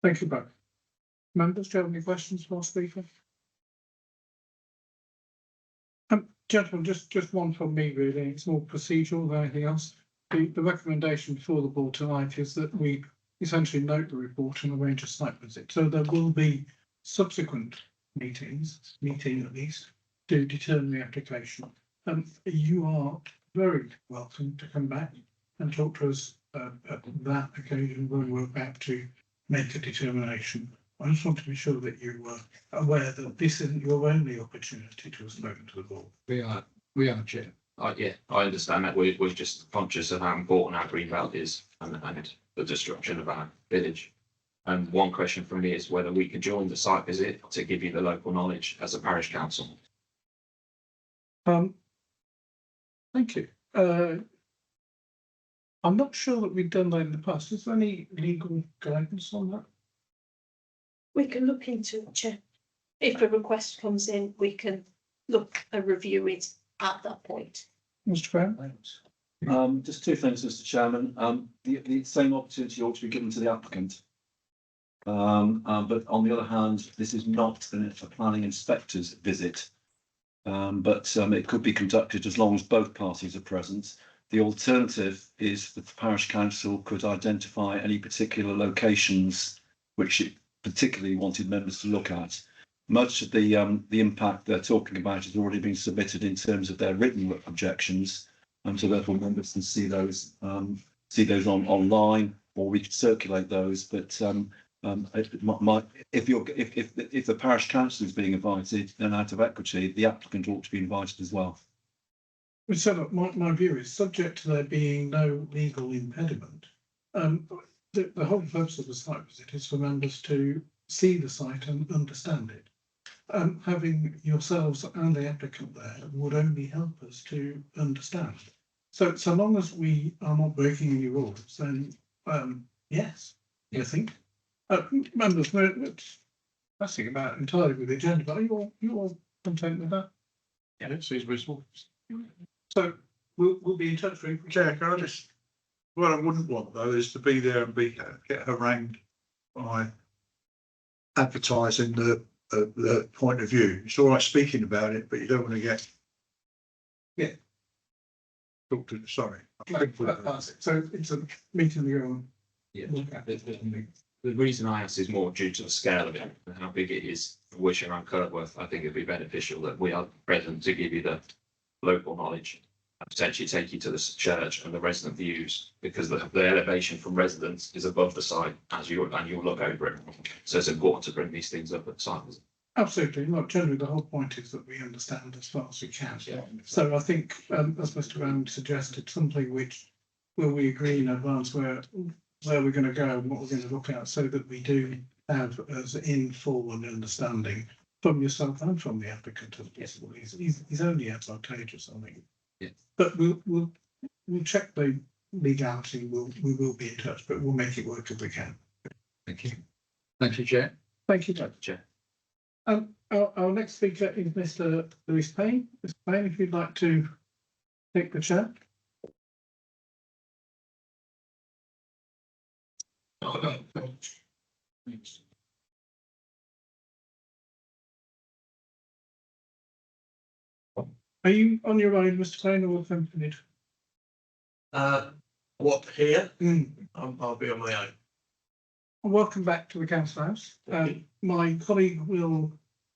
Thank you both. Members, do you have any questions for our speaker? Gentlemen, just one from me really. It's more procedural than anything else. The recommendation before the board tonight is that we essentially note the report and arrange a site visit. So there will be subsequent meeting at least, to determine the application. You are very welcome to come back and talk to us at that occasion when we're about to make a determination. I just want to be sure that you were aware that this isn't your only opportunity to have spoken to the board. We are, Chair. Yeah, I understand that. We're just conscious of how important our green belt is and the destruction of our village. And one question from me is whether we can join the site visit to give you the local knowledge as a parish council. Thank you. I'm not sure that we've done that in the past. Is there any legal guidance on that? We can look into it, Chair. If a request comes in, we can look and review it at that point. Mr. Brown? Just two things, Mr. Chairman. The same opportunity ought to be given to the applicant. But on the other hand, this is not a planning inspector's visit. But it could be conducted as long as both parties are present. The alternative is that the parish council could identify any particular locations which it particularly wanted members to look at. Much of the impact they're talking about has already been submitted in terms of their written objections, and so therefore members can see those online, or we could circulate those. But if the parish council is being invited, then out of equity, the applicant ought to be invited as well. So look, my view is subject to there being no legal impediment. The whole purpose of the site visit is for members to see the site and understand it. Having yourselves and the applicant there would only help us to understand. So long as we are not breaking any rules, then yes, I think. Members, it's messing about entirely with the agenda, but are you all content with that? Yeah, it seems reasonable. So we'll be in touch with you. Chair, can I just, what I wouldn't want though is to be there and get harangued by advertising the point of view. It's all right speaking about it, but you don't want to get talk to. Sorry. So it's a meeting the own. Yeah. The reason I asked is more due to the scale of it and how big it is for Wishing around Kirkworth. I think it'd be beneficial that we are present to give you the local knowledge and potentially take you to the church and the resident views, because the elevation from residents is above the site as you'll look over it. So it's important to bring these things up at the site. Absolutely. Look, generally the whole point is that we understand as far as we can. Yeah. So I think, as Mr. Brown suggested, something which will we agree in advance where we're going to go and what we're going to look at, so that we do have as in full an understanding from yourself and from the applicant as possible. He's only advantageous, I think. Yeah. But we'll check the legality. We will be in touch, but we'll make it work if we can. Thank you. Thank you, Chair. Thank you, Chair. Our next speaker is Mr. Lewis Payne. Mr. Payne, if you'd like to take the chair. Are you on your own, Mr. Payne, or accompanied? What here? Mm. I'll be on my own. Welcome back to the Council House. My colleague will,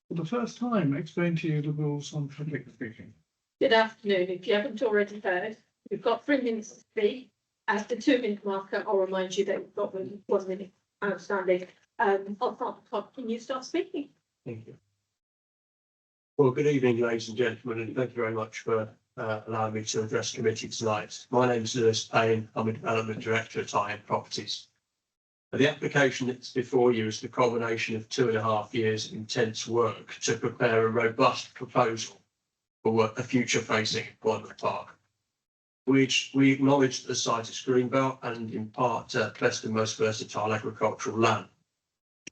for the first time, explain to you the rules on public speaking. Good afternoon. If you haven't already heard, we've got 3 minutes to speak. At the 2-minute marker, I'll remind you that we've got 1 minute outstanding. I'll start the clock. Can you start speaking? Thank you. Well, good evening, ladies and gentlemen, and thank you very much for allowing me to address committee tonight. My name is Lewis Payne. I'm a development director at IM Properties. The application that's before you is the culmination of 2.5 years of intense work to prepare a robust proposal for a future-facing employment park. We acknowledge that the site is greenbelt and in part best and most versatile agricultural land.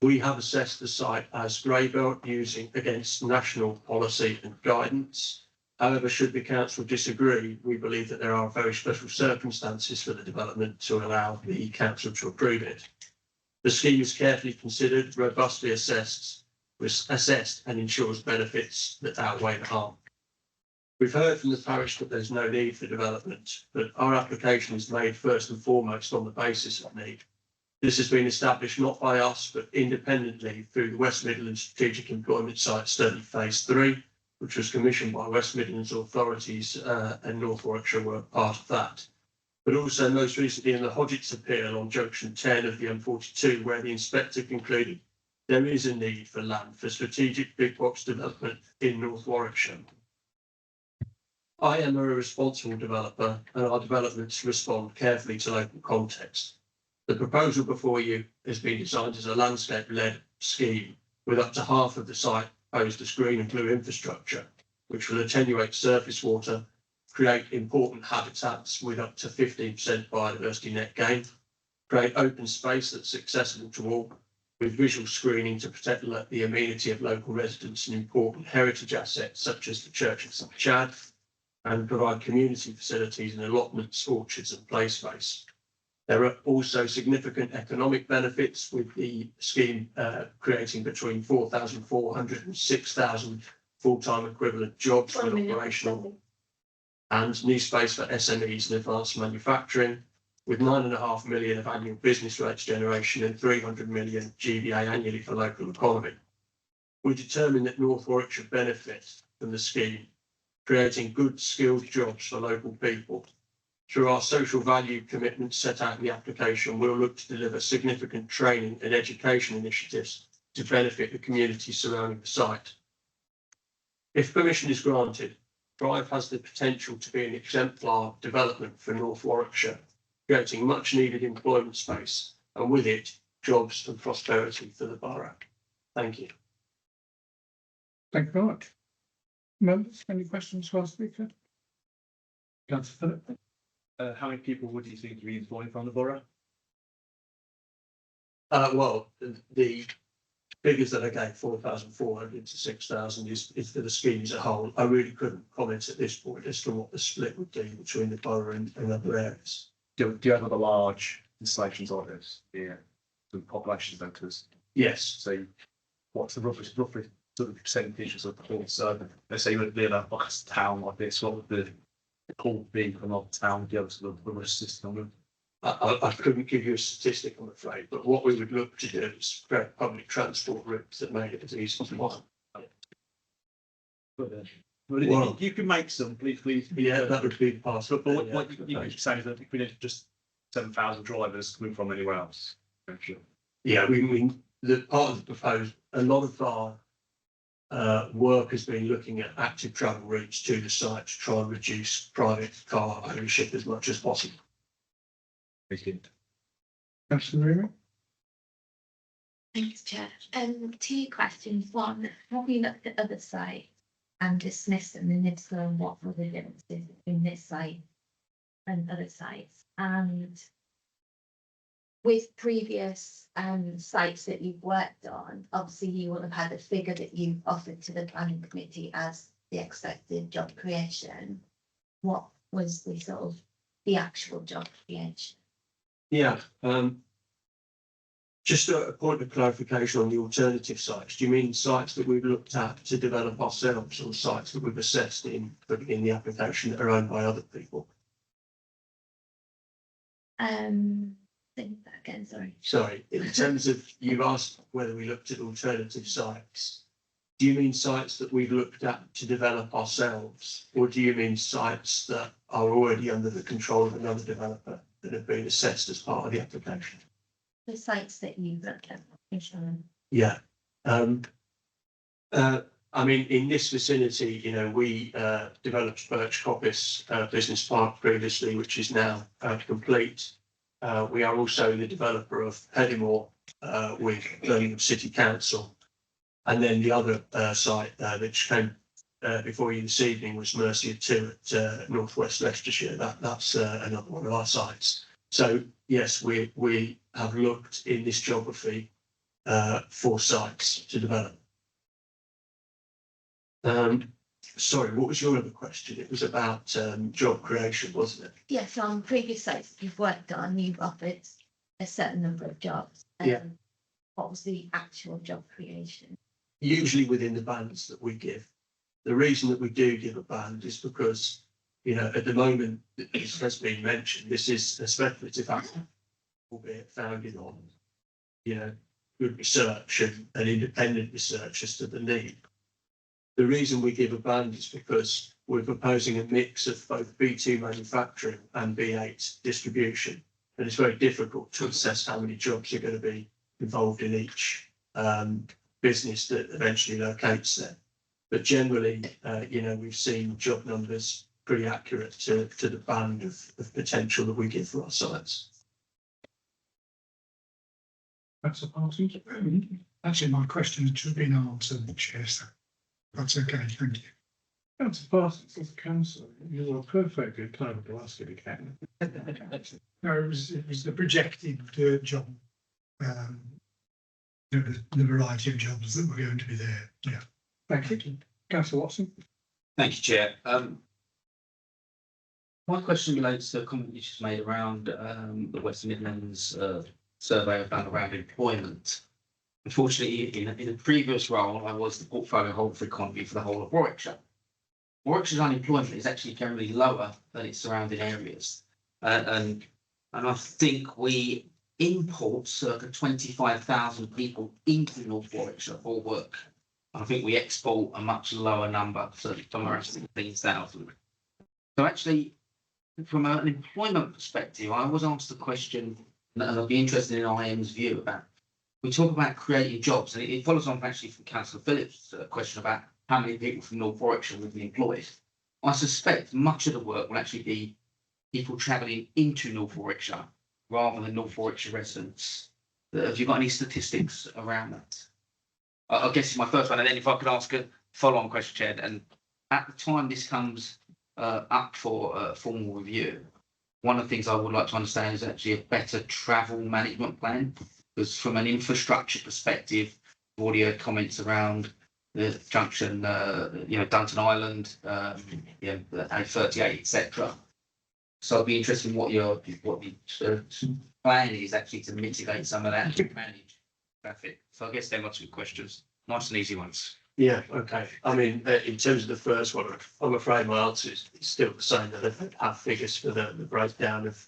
We have assessed the site as grey-belt using against national policy and guidance. However, should the council disagree, we believe that there are very special circumstances for the development to allow the council to approve it. The scheme is carefully considered, robustly assessed and ensures benefits that outweigh the harm. We've heard from the parish that there's no need for development, but our application is made first and foremost on the basis of need. This has been established not by us, but independently through the West Midlands Strategic Employment Site Study Phase 3, which was commissioned by West Midlands authorities and North Warwickshire were part of that. But also most recently in the Hodgetts appeal on junction 10 of the M42, where the inspector concluded there is a need for land for strategic big box development in North Warwickshire. I am a responsible developer and our developments respond carefully to local context. The proposal before you has been designed as a landscape-led scheme with up to half of the site proposed as green and blue infrastructure, which will attenuate surface water, create important habitats with up to 15% biodiversity net gain, create open space that's accessible to all, with visual screening to protect the amenity of local residents and important heritage assets such as the Church of St Chad, and provide community facilities and allotments, orchards and play space. There are also significant economic benefits with the scheme creating between 4,400 and 6,000 full-time equivalent jobs for operational and new space for SMEs and advanced manufacturing, with 9.5 million of annual business rates generation and 300 million GVA annually for local economy. We determined that North Warwickshire benefits from the scheme, creating good skilled jobs for local people. Through our social value commitments set out in the application, we'll look to deliver significant training and education initiatives to benefit the community surrounding the site. If permission is granted, Drive has the potential to be an exemplar development for North Warwickshire, creating much needed employment space and with it, jobs and prosperity for the borough. Thank you. Thank you very much. Members, any questions for our speaker? Councillor Philip. How many people would you think we employ from the borough? Well, the figures that I gave, 4,400 to 6,000 is for the scheme as a whole. I really couldn't comment at this point as to what the split would be between the borough and other areas. Do you have other large installations like this? Yeah, the population centres. Yes. So what's the roughly sort of percentages of the whole? So let's say you would live in a town like this, what would the call be from our town, give us the system? I couldn't give you a statistic, I'm afraid, but what we would look to do is create public transport routes that make it as easy as possible. Well, you can make some, please. Yeah, that would be part of it. But what you could say is that if we did just 7,000 drivers coming from anywhere else. Yeah, the part of the proposed, a lot of our work has been looking at active travel routes to the site to try and reduce private car ownership as much as possible. Councillor. Thanks, Chair. 2 questions. One, have you looked at other sites and dismissed them and if so, what were the differences between this site and other sites? And with previous sites that you've worked on, obviously you will have had a figure that you've offered to the planning committee as the expected job creation. What was the sort of the actual job creation? Yeah, Just a point of clarification on the alternative sites. Do you mean sites that we've looked at to develop ourselves, or sites that we've assessed in the application that are owned by other people? Think that again, sorry. Sorry, in terms of, you've asked whether we looked at alternative sites. Do you mean sites that we've looked at to develop ourselves, or do you mean sites that are already under the control of another developer that have been assessed as part of the application? The sites that you looked at. Yeah. I mean, in this vicinity, you know, we developed Birch Coppice Business Park previously, which is now complete. We are also the developer of Headingley with Birmingham City Council. And then the other site which came before you this evening was Mercia 2 at North West Leicestershire. That's another one of our sites. So yes, we have looked in this geography for sites to develop. Sorry, what was your other question? It was about job creation, wasn't it? Yes, on previous sites that you've worked on, you've offered a certain number of jobs. Yeah. What was the actual job creation? Usually within the bands that we give. The reason that we do give a band is because, you know, at the moment, as has been mentioned, this is a speculative act, albeit founded on, you know, good research and independent research as to the need. The reason we give a band is because we're proposing a mix of both B2 manufacturing and B8 distribution. And it's very difficult to assess how many jobs are going to be involved in each business that eventually locates there. But generally, you know, we've seen job numbers pretty accurate to the band of potential that we give for our sites. That's a party. Actually, my question should have been answered, Chair, so that's okay, thank you. Councillor Parsons, as councillor, you are perfectly entitled to ask it again. No, it was the projected job, the variety of jobs that were going to be there, yeah. Thank you. Councillor Watson. Thank you, Chair. My question relates to a comment you just made around the West Midlands survey I've done around employment. Unfortunately, in a previous role, I was the portfolio holder for economy for the whole of Warwickshire. Warwickshire's unemployment is actually generally lower than its surrounding areas. And I think we import circa 25,000 people into North Warwickshire for work. I think we export a much lower number, so somewhere around 16,000. So actually, from an employment perspective, I was asked the question, and I'd be interested in IM's view about, we talk about creating jobs, and it follows on actually from Councillor Phillips' question about how many people from North Warwickshire would be employed. I suspect much of the work will actually be people travelling into North Warwickshire rather than North Warwickshire residents. Have you got any statistics around that? I guess it's my first one, and then if I could ask a follow-on question, Chair, and at the time this comes up for formal review, one of the things I would like to understand is actually a better travel management plan, because from an infrastructure perspective, I've already heard comments around the junction, you know, Dunton Island, you know, A38, etc. So I'd be interested in what the plan is actually to mitigate some of that and manage traffic. So I guess they're my two questions, nice and easy ones. Yeah, okay. I mean, in terms of the first one, I'm afraid my answer is still the same, that I don't have figures for the breakdown of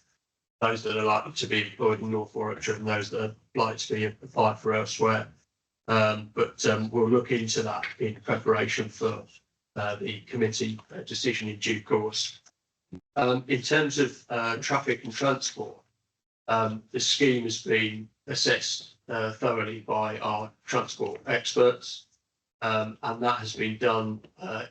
those that are likely to be employed in North Warwickshire and those that are likely to be applied for elsewhere. But we'll look into that in preparation for the committee decision in due course. In terms of traffic and transport, the scheme has been assessed thoroughly by our transport experts, and that has been done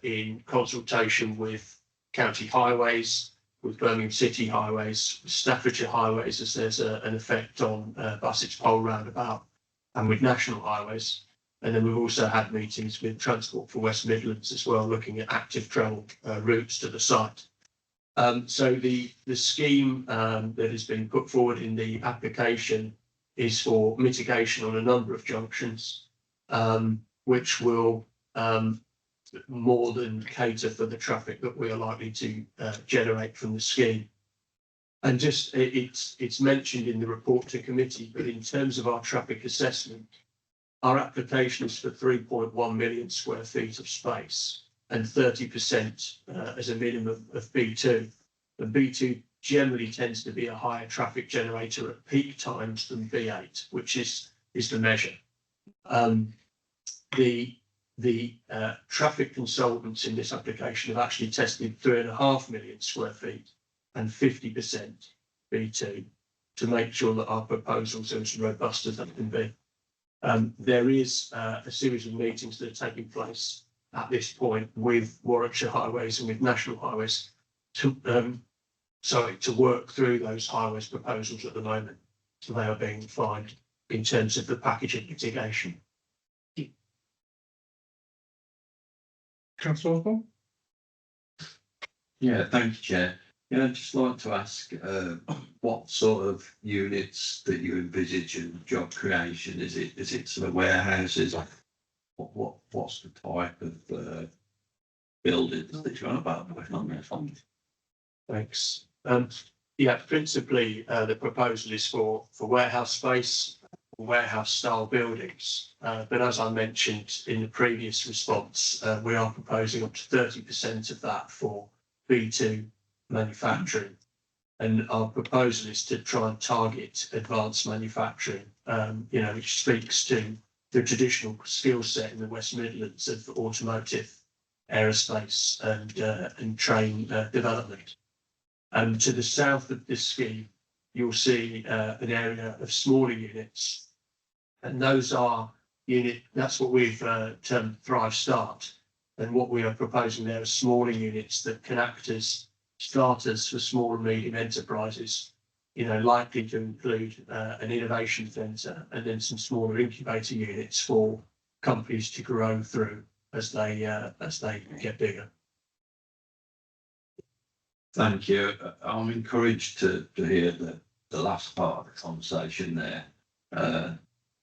in consultation with county highways, with Birmingham City highways, with Staffordshire highways, as there's an effect on Bassett's Pole roundabout, and with national highways. And then we've also had meetings with Transport for West Midlands as well, looking at active travel routes to the site. So the scheme that has been put forward in the application is for mitigation on a number of junctions, which will more than cater for the traffic that we are likely to generate from the scheme. And just, it's mentioned in the report to committee, but in terms of our traffic assessment, our application is for 3.1 million square feet of space and 30% as a minimum of B2. And B2 generally tends to be a higher traffic generator at peak times than B8, which is the measure. The traffic consultants in this application have actually tested 3.5 million square feet and 50% B2 to make sure that our proposals are as robust as they can be. There is a series of meetings that are taking place at this point with Warwickshire Highways and with National Highways to work through those highways proposals at the moment. So they are being refined in terms of the packaging mitigation. Councillor Osborne? Yeah, thank you, Chair. Yeah, I'd just like to ask what sort of units that you envisage in job creation? Is it sort of warehouses? What's the type of buildings that you're on about working on there? Thanks. Yeah, principally the proposal is for warehouse space, warehouse style buildings. But as I mentioned in the previous response, we are proposing up to 30% of that for B2 manufacturing. And our proposal is to try and target advanced manufacturing, which speaks to the traditional skill set in the West Midlands of automotive, aerospace and train development. And to the south of this scheme, you'll see an area of smaller units. And those are that's what we've termed Thrive Start. And what we are proposing there are smaller units that can act as starters for small and medium enterprises, likely to include an innovation centre and then some smaller incubator units for companies to grow through as they get bigger. Thank you. I'm encouraged to hear the last part of the conversation there.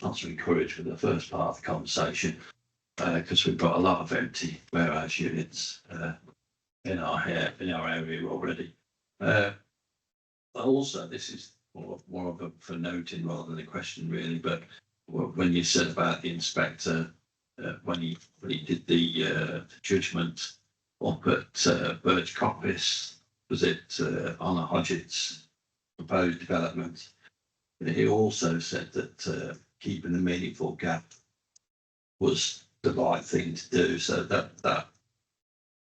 Not so encouraged with the first part of the conversation because we've got a lot of empty warehouse units in our area already. Also, this is more of a for noting rather than a question really, but when you said about the inspector, when he did the judgment up at Birch Coppice, was it Honor Hodgett's proposed development? He also said that keeping the meaningful gap was the right thing to do. So that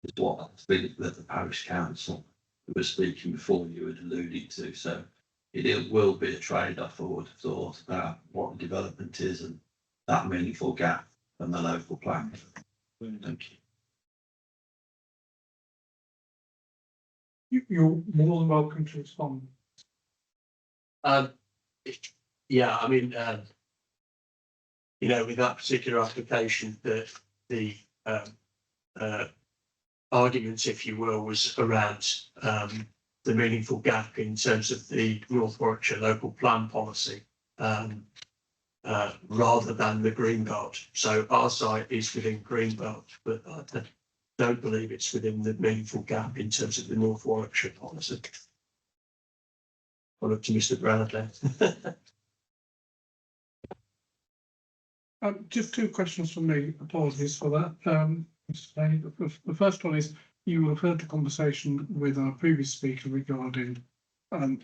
is what that the parish council who was speaking before you had alluded to. So it will be a trade-off, I would have thought, about what the development is and that meaningful gap and the local plan. Thank you. You're more than welcome to respond. Yeah, I mean, with that particular application, the argument, if you will, was around the meaningful gap in terms of the North Warwickshire local plan policy, rather than the Greenbelt. So our site is within Greenbelt, but I don't believe it's within the meaningful gap in terms of the North Warwickshire policy. I'll look to Mr. Bradley. Just two questions from me. Apologies for that. The first one is you referred to conversation with our previous speaker regarding the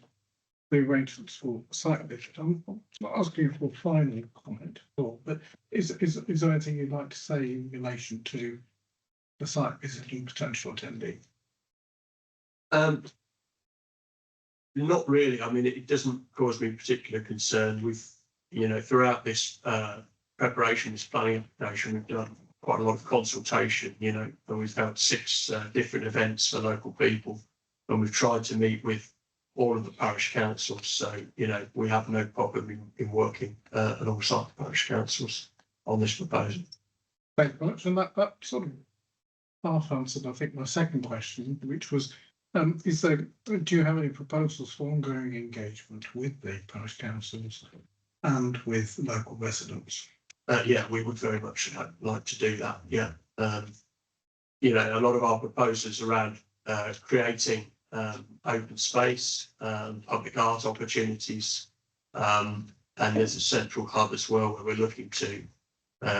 arrangements for site visit. I'm not asking you for a final comment at all, but is there anything you'd like to say in relation to the site visit and potential attendee? Not really. I mean, it doesn't cause me particular concern. We've, throughout this preparation, this planning application, we've done quite a lot of consultation, and we've had 6 different events for local people, and we've tried to meet with all of the parish councils. So, we have no problem in working alongside the parish councils on this proposal. Thank you very much. And that sort of half answered, I think, my second question, which was, do you have any proposals for ongoing engagement with the parish councils and with local residents? Yeah, we would very much like to do that. Yeah. A lot of our proposals around creating open space, public art opportunities. And there's a central hub as well where we're looking to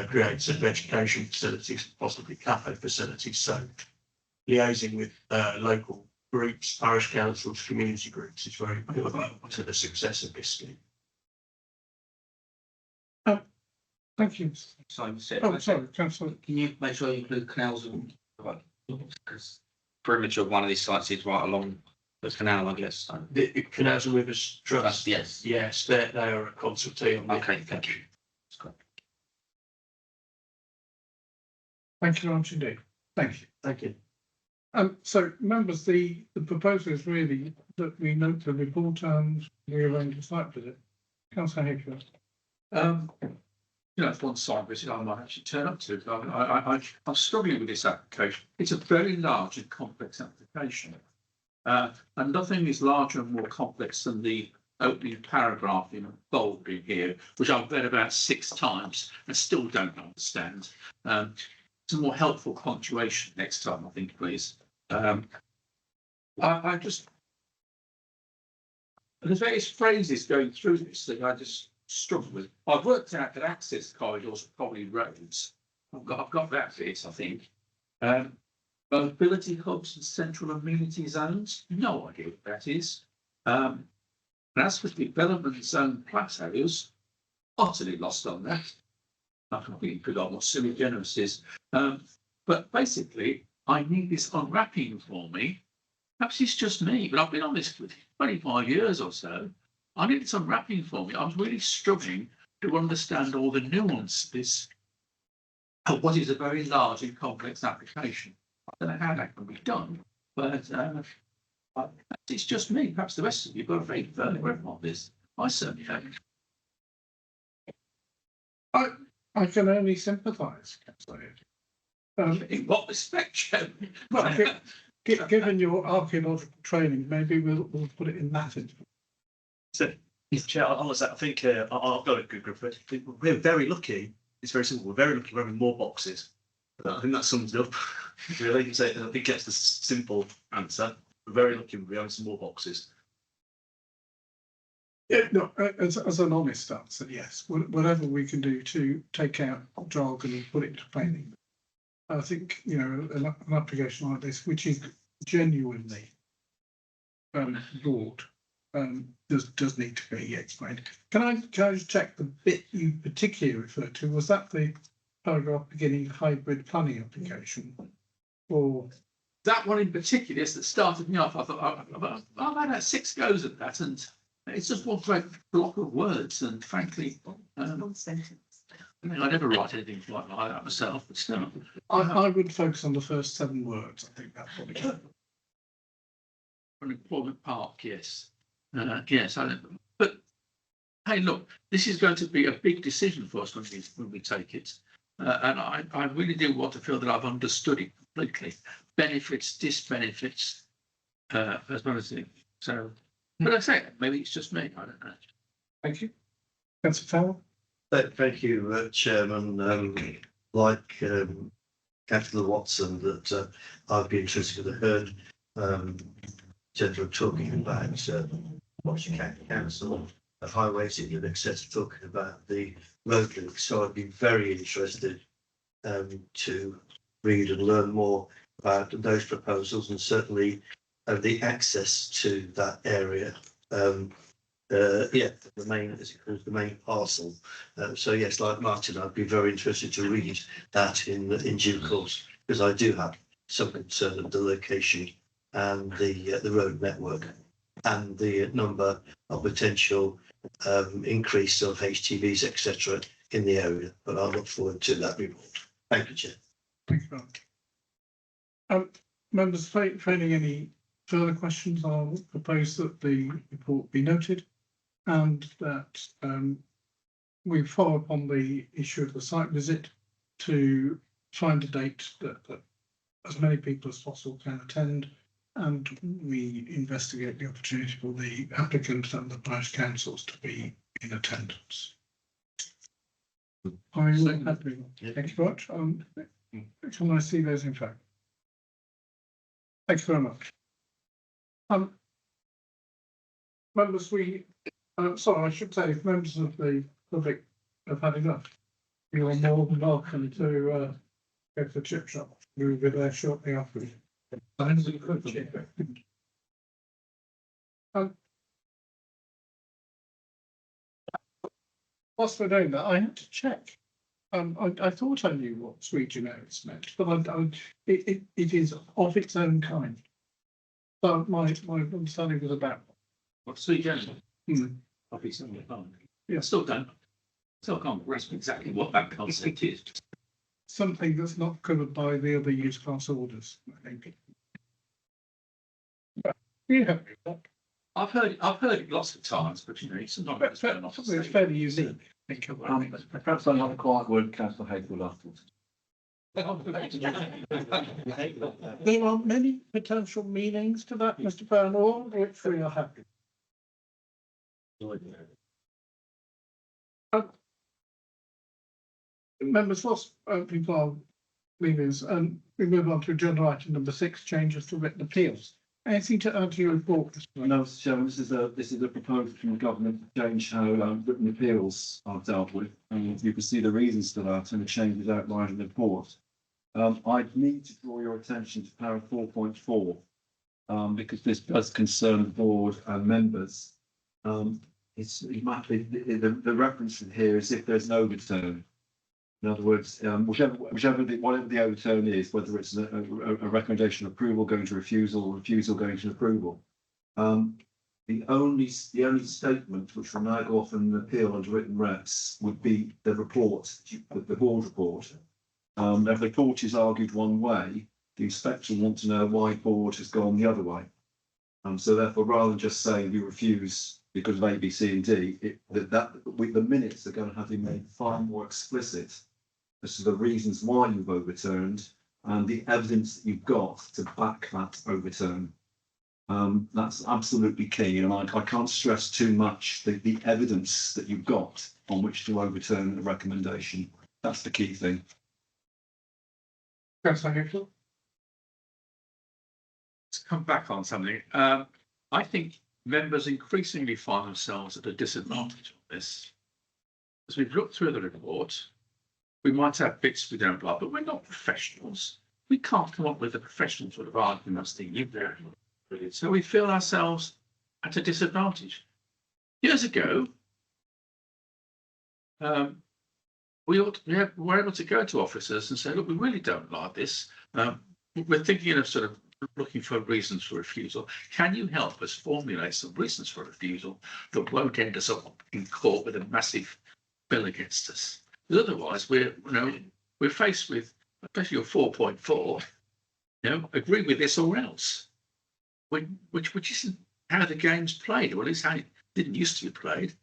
create sort of education facilities, possibly cafe facilities. So liaising with local groups, parish councils, community groups is very important to the success of this scheme. Thank you. Simon said. Oh, sorry, councillor. Can you make sure you include canals and, because perimeter of one of these sites is right along the canal, I guess. So. The Canals and Rivers Trust. Yes. Yes, they are a consultee on this. Okay, thank you. That's great. Thank you very much indeed. Thank you. Thank you. So members, the proposal is really that we note the report and we arrange a site visit. Councillor Hayfield. You know, it's one site visit I might actually turn up to. I'm struggling with this application. It's a very large and complex application. And nothing is larger and more complex than the opening paragraph in bold in here, which I've read about 6 times and still don't understand. Some more helpful punctuation next time, I think, please. I just, there's various phrases going through this thing I just struggle with. I've worked out that access corridors are probably roads. I've got that bit, I think. Mobility hubs and central amenity zones, no idea what that is. And as for development zone plat areas, utterly lost on that. I completely forgot what sui generis is. But basically, I need this unwrapping for me. Perhaps it's just me, but I've been on this for 25 years or so. I need this unwrapping for me. I was really struggling to understand all the nuances of what is a very large and complex application. I don't know how that can be done, but it's just me. Perhaps the rest of you got a very firm grip on this. I certainly don't. I can only sympathise. In what respect, Chairman? Well, given your archaeological training, maybe we'll put it in that. So, Chair, honestly, I think I've got a good group of it. We're very lucky. It's very simple. We're very lucky we're having more boxes. I think that sums it up, really. So I think that's the simple answer. We're very lucky we're having some more boxes. Yeah, no, as an honest answer, yes. Whatever we can do to take out jargon and put it to plain. I think, you know, an application like this, which is genuinely broad, does need to be explained. Can I just check the bit you particularly referred to? Was that the paragraph beginning hybrid planning application? Or that one in particular is that started me off. I thought I've had about 6 goes at that, and it's just one great block of words. And frankly, one sentence. I mean, I never write anything like that myself, but still. I would focus on the first 7 words. I think that's probably good. An employment park, yes. Yes, but hey, look, this is going to be a big decision for us when we take it. And I really do want to feel that I've understood it completely. Benefits, disbenefits, as well as it. So, but I say, maybe it's just me. I don't know. Thank you. Councillor Farrell. Thank you, Chairman. Like Councillor Watson, that I'd be interested to heard gentlemen talking about Watson County Council, highways in excess of talking about the road links. So I'd be very interested to read and learn more about those proposals, and certainly the access to that area. The main, as it calls, the main parcel. So yes, like Martin, I'd be very interested to read that in due course, because I do have some concern of the location and the road network and the number of potential increase of HTVs, etc. in the area. But I look forward to that report. Thank you, Chair. Thank you very much. Members, failing any further questions, I'll propose that the report be noted and that we follow up on the issue of the site visit to find a date that as many people as possible can attend, and we investigate the opportunity for the applicant and the parish councils to be in attendance. I will happily. Thank you very much. Can I see those in fact? Thank you very much. Members, sorry, I should say, if members of the public have had enough, you are more than welcome to go to the chip shop. We'll be there shortly after. Whilst we're doing that, I had to check. I thought I knew what sui generis meant, but it is of its own kind. So my understanding was about. What's sui generis? Hmm. Probably something fun. Yeah. Still can't grasp exactly what that concept is. Something that's not covered by the other use class orders, I think. Yeah. I've heard it lots of times, but you know, sometimes It's fairly unique. Perhaps I'll have a quiet word with Councillor Hayfield afterwards. There are many potential meanings to that, Mr. Burnham, which we are happy. Members, whilst people are leaving us, we move on to agenda item number 6, changes to written appeals. Anything to add to your report? No, Mr. Chairman, this is a proposal from the government to change how written appeals are dealt with. And you can see the reasons for that and the changes outlined in the report. I need to draw your attention to para 4.4 because this does concern the board and members. The reference in here is if there's an overturn. In other words, whatever the overturn is, whether it's a recommendation of approval going to refusal or refusal going to approval. The only statement which will now go off in an appeal under written reps would be the report, the board report. If the court is argued one way, the inspector will want to know why the board has gone the other way. So therefore, rather than just saying we refuse because of A, B, C, and D, the minutes are going to have to be made far more explicit as to the reasons why you've overturned and the evidence that you've got to back that overturn. That's absolutely key, and I can't stress too much the evidence that you've got on which to overturn a recommendation. That's the key thing. To come back on something, I think members increasingly find themselves at a disadvantage on this. As we've looked through the report, we might have bits we don't like, but we're not professionals. We can't come up with a professional sort of arguments that you do. So we feel ourselves at a disadvantage. Years ago, we were able to go to officers and say, look, we really don't like this. We're thinking of sort of looking for reasons for refusal. Can you help us formulate some reasons for refusal that won't end us up in court with a massive bill against us? Because otherwise, we're faced with, especially your 4.4, agree with this or else, which isn't how the game's played, or at least how it didn't used to be played.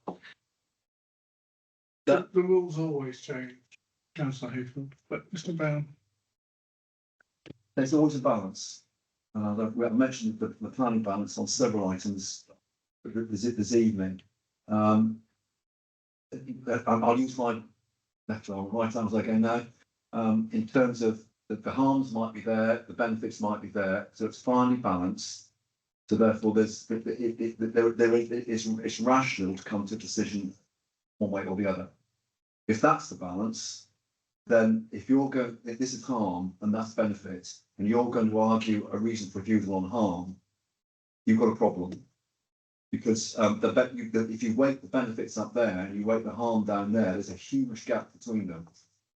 The rules always change, Councillor Hayfield, but Mr. Brown. There's always a balance. We have mentioned the planning balance on several items this evening. I'll use my left arm, right arm as I go now. In terms of the harms might be there, the benefits might be there, so it's finely balanced. So therefore, it's rational to come to a decision one way or the other. If that's the balance, then if this is harm and that's benefit, and you're going to argue a reason for refusal on harm, you've got a problem. Because if you weight the benefits up there and you weight the harm down there, there's a huge gap between them,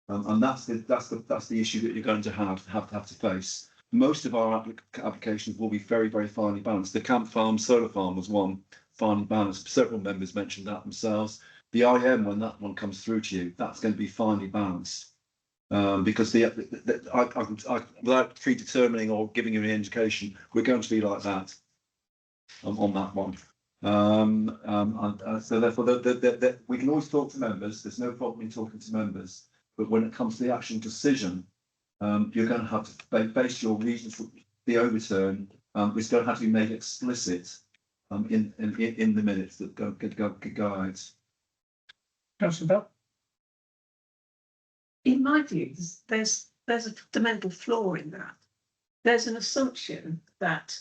and that's the issue that you're going to have to face. Most of our applications will be very, very finely balanced. The Camp Farm solar farm was one finely balanced. Several members mentioned that themselves. The IM, when that one comes through to you, that's going to be finely balanced. Because without predetermining or giving you an indication, we're going to be like that on that one. So therefore, we can always talk to members. There's no problem in talking to members. But when it comes to the actual decision, you're going to have to base your reasons for the overturn. It's going to have to be made explicit in the minutes that go out. Councillor Bell. In my view, there's a fundamental flaw in that. There's an assumption that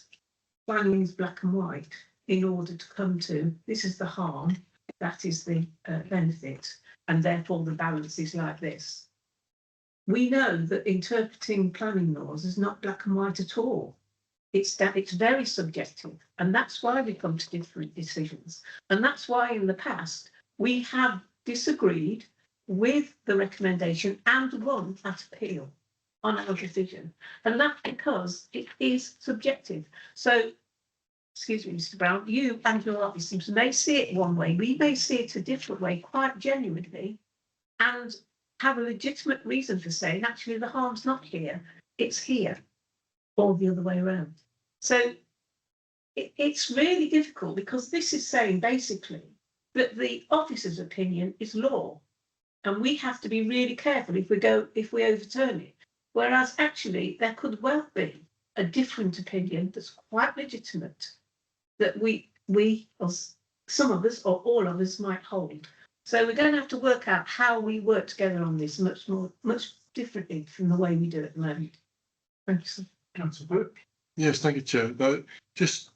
planning is black and white in order to come to, this is the harm, that is the benefit, and therefore the balance is like this. We know that interpreting planning laws is not black and white at all. It's very subjective, and that's why we come to different decisions. And that's why in the past we have disagreed with the recommendation and won at appeal on our decision. And that's because it is subjective. So, excuse me, Mr. Brown, you and your office may see it one way, we may see it a different way, quite genuinely, and have a legitimate reason for saying, actually, the harm's not here, it's here, or the other way around. So it's really difficult, because this is saying basically that the officer's opinion is law, and we have to be really careful if we overturn it. Whereas actually there could well be a different opinion that's quite legitimate, that we or some of us or all of us might hold. So we're going to have to work out how we work together on this much differently from the way we do it at the moment. Thank you, sir. Councillor Burke. Yes, thank you, Chair. But just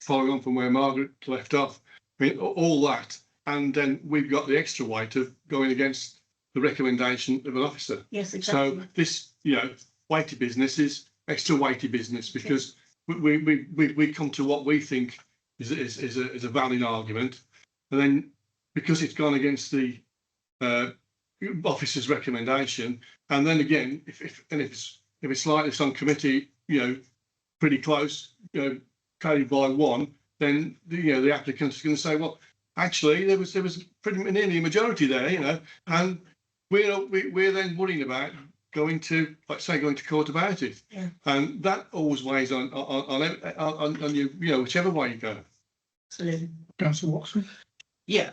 following on from where Margaret left off, I mean, all that, and then we've got the extra weight of going against the recommendation of an officer. Yes, exactly. So this, weighty business is extra weighty business, because we come to what we think is a valid argument, and then because it's gone against the officer's recommendation, and then again, if it's like this on committee, pretty close, carried by one, then the applicant's going to say, well, actually there was pretty nearly a majority there, and we're then worrying about going to court about it, and that always weighs on you, whichever way you go. Absolutely. Councillor Watson. Yeah,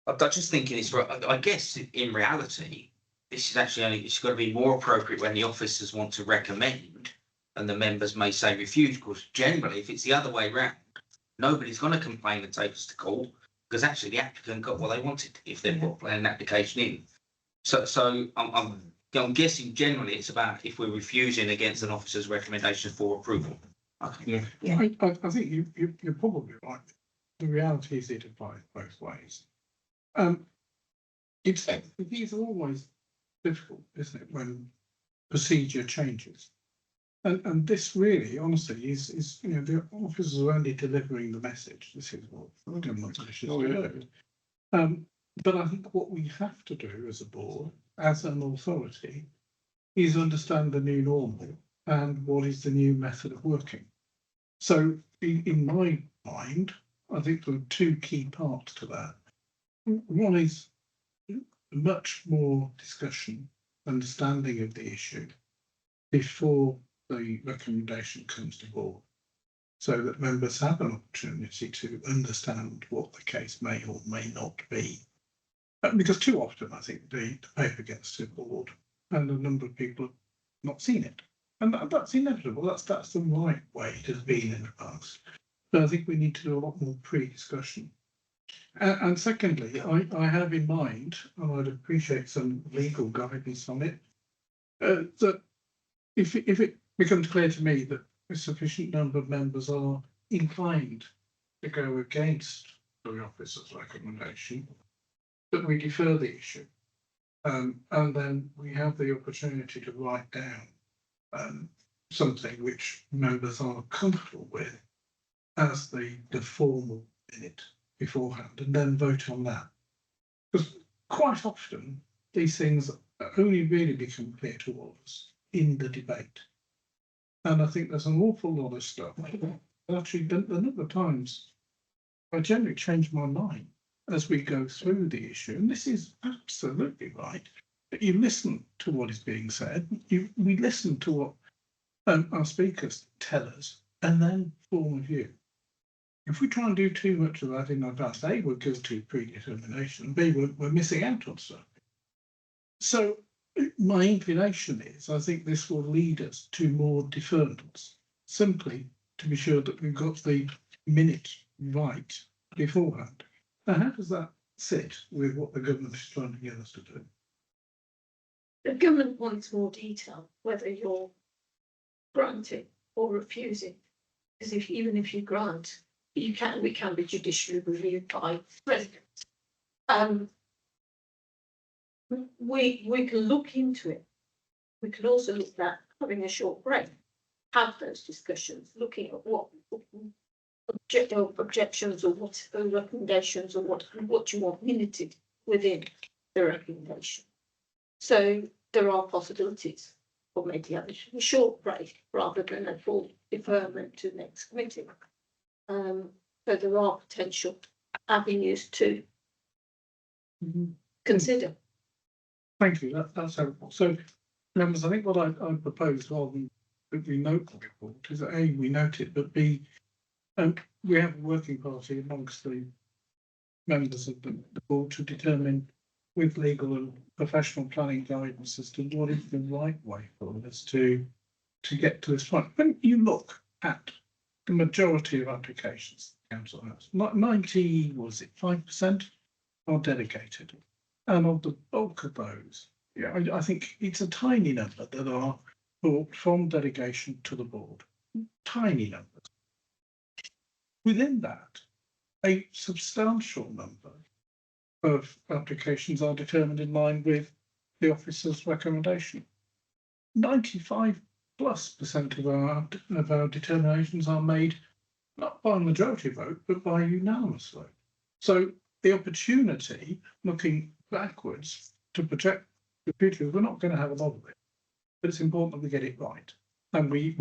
I'm just thinking I guess in reality, this is actually it's got to be more appropriate when the officers want to recommend and the members may say refuse, because generally if it's the other way round, nobody's going to complain and take us to court, because actually the applicant got what they wanted if they put an application in. So I'm guessing generally it's about if we're refusing against an officer's recommendation for approval. Okay. Yeah. I think you're probably right. The reality is it applies both ways. These are always difficult, isn't it, when procedure changes? And this really, honestly, is the officers are only delivering the message. This is what the government wishes to do. But I think what we have to do as a board, as an authority, is understand the new normal and what is the new method of working. So in my mind, I think there are two key parts to that. One is much more discussion, understanding of the issue before the recommendation comes to board, so that members have an opportunity to understand what the case may or may not be. Because too often, I think the paper gets to board and a number of people have not seen it. And that's inevitable. That's the right way it has been in the past. But I think we need to do a lot more pre-discussion. And secondly, I have in mind, and I'd appreciate some legal guidance on it, that if it becomes clear to me that a sufficient number of members are inclined to go against the officer's recommendation, that we defer the issue, and then we have the opportunity to write down something which members are comfortable with as the formal minute beforehand, and then vote on that. Because quite often these things only really become clear to all of us in the debate, and I think there's an awful lot of stuff. Actually, the number of times I generally change my mind as we go through the issue, and this is absolutely right. That you listen to what is being said, we listen to what our speakers tell us, and then form a view. If we try and do too much of that in advance, A, we're guilty of predetermination, B, we're missing out on stuff. So my inclination is, I think this will lead us to more deferments, simply to be sure that we've got the minute right beforehand. Now, how does that sit with what the government is trying to get us to do? The government wants more detail, whether you're granting or refusing Because even if you grant, we can be judicially reviewed by residents. We can look into it. We can also look at having a short break, have those discussions, looking at what objections or what recommendations or what you want minuted within the recommendation. So there are possibilities for maybe having a short break rather than a full deferment to next committee. So there are potential avenues to consider. Thank you, that's helpful. So, members, I think what I propose, rather than that we note the report, is that A, we note it, but B, we have a working party amongst the members of the board to determine with legal and professional planning guidance as to what is the right way for us to get to this point. When you look at the majority of applications the council has, 5% are dedicated. And of the bulk of those, yeah, I think it's a tiny number that are brought from delegation to the board. Tiny numbers. Within that, a substantial number of applications are determined in line with the officer's recommendation. 95+% of our determinations are made not by a majority vote, but by a unanimous vote. So the opportunity, looking backwards, to project the future, we're not going to have a lot of it, but it's important that we get it right. And we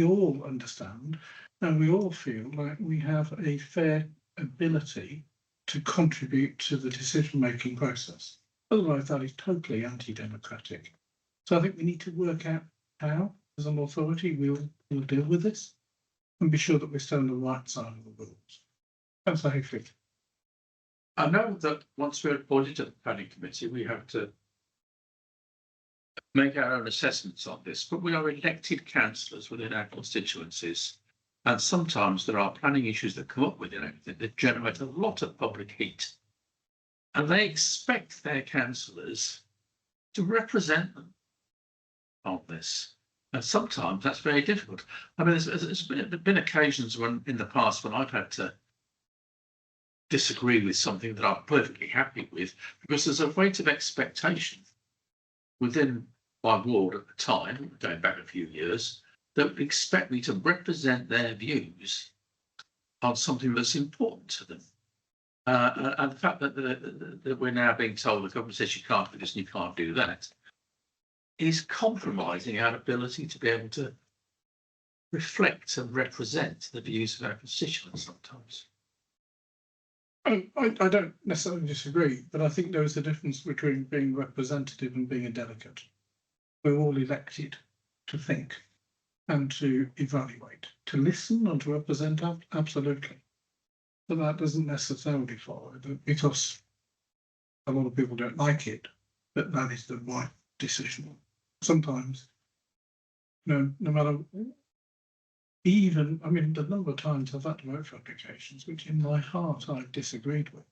all understand, and we all feel like we have a fair ability to contribute to the decision-making process. Otherwise, that is totally anti-democratic. So I think we need to work out how, as an authority, we'll deal with this and be sure that we stay on the right side of the rules. That's how I feel. I know that once we're appointed to the planning committee, we have to make our own assessments on this, but we are elected councillors within our constituencies. And sometimes there are planning issues that come up within everything that generate a lot of public heat. And they expect their councillors to represent them on this. And sometimes that's very difficult. I mean, there's been occasions when in the past when I've had to disagree with something that I'm perfectly happy with, because there's a weight of expectation within my ward at the time, going back a few years, that would expect me to represent their views on something that's important to them. And the fact that we're now being told the government says you can't do this and you can't do that is compromising our ability to be able to reflect and represent the views of our constituents sometimes. I don't necessarily disagree, but I think there is a difference between being representative and being a delegate. We're all elected to think and to evaluate, to listen and to represent, absolutely. But that doesn't necessarily follow that because a lot of people don't like it, that is the right decision. Sometimes, no matter, even, I mean, the number of times I've had to vote for applications, which in my heart I've disagreed with.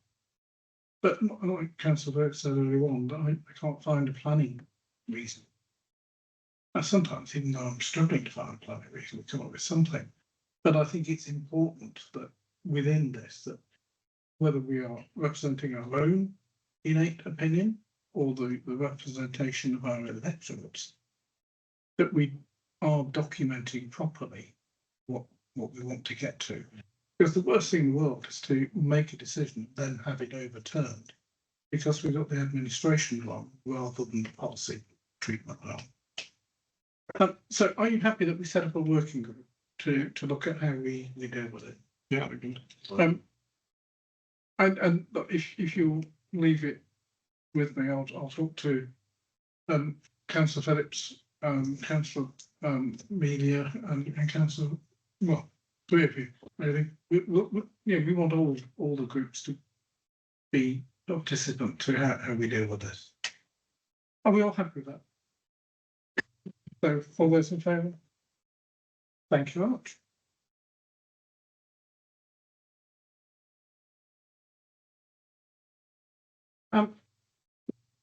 But like Councillor Burke said earlier on, that I can't find a planning reason. And sometimes, even though I'm struggling to find a planning reason, we come up with something. But I think it's important that within this, that whether we are representing our own innate opinion or the representation of our electorates, that we are documenting properly what we want to get to. Because the worst thing in the world is to make a decision and then have it overturned because we got the administration wrong rather than the policy treatment wrong. So are you happy that we set up a working group to look at how we deal with it? Yeah, we can. And if you leave it with me, I'll talk to Councillor Phillips, Councillor Melia, and Councillor, well, three of you really. We want all the groups to be participant to how we deal with this. Are we all happy with that? So, all those in favour? Thank you very much.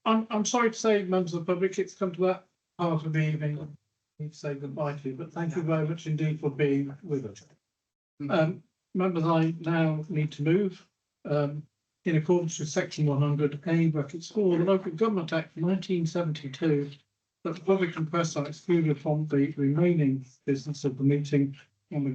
I'm sorry to say, members of the public, it's come to that part of the evening. I need to say goodbye to you, but thank you very much indeed for being with us. Members, I now need to move, in accordance with section 100A brackets 4, the Local Government Act 1972, that the public and press are excluded from the remaining business of the meeting on the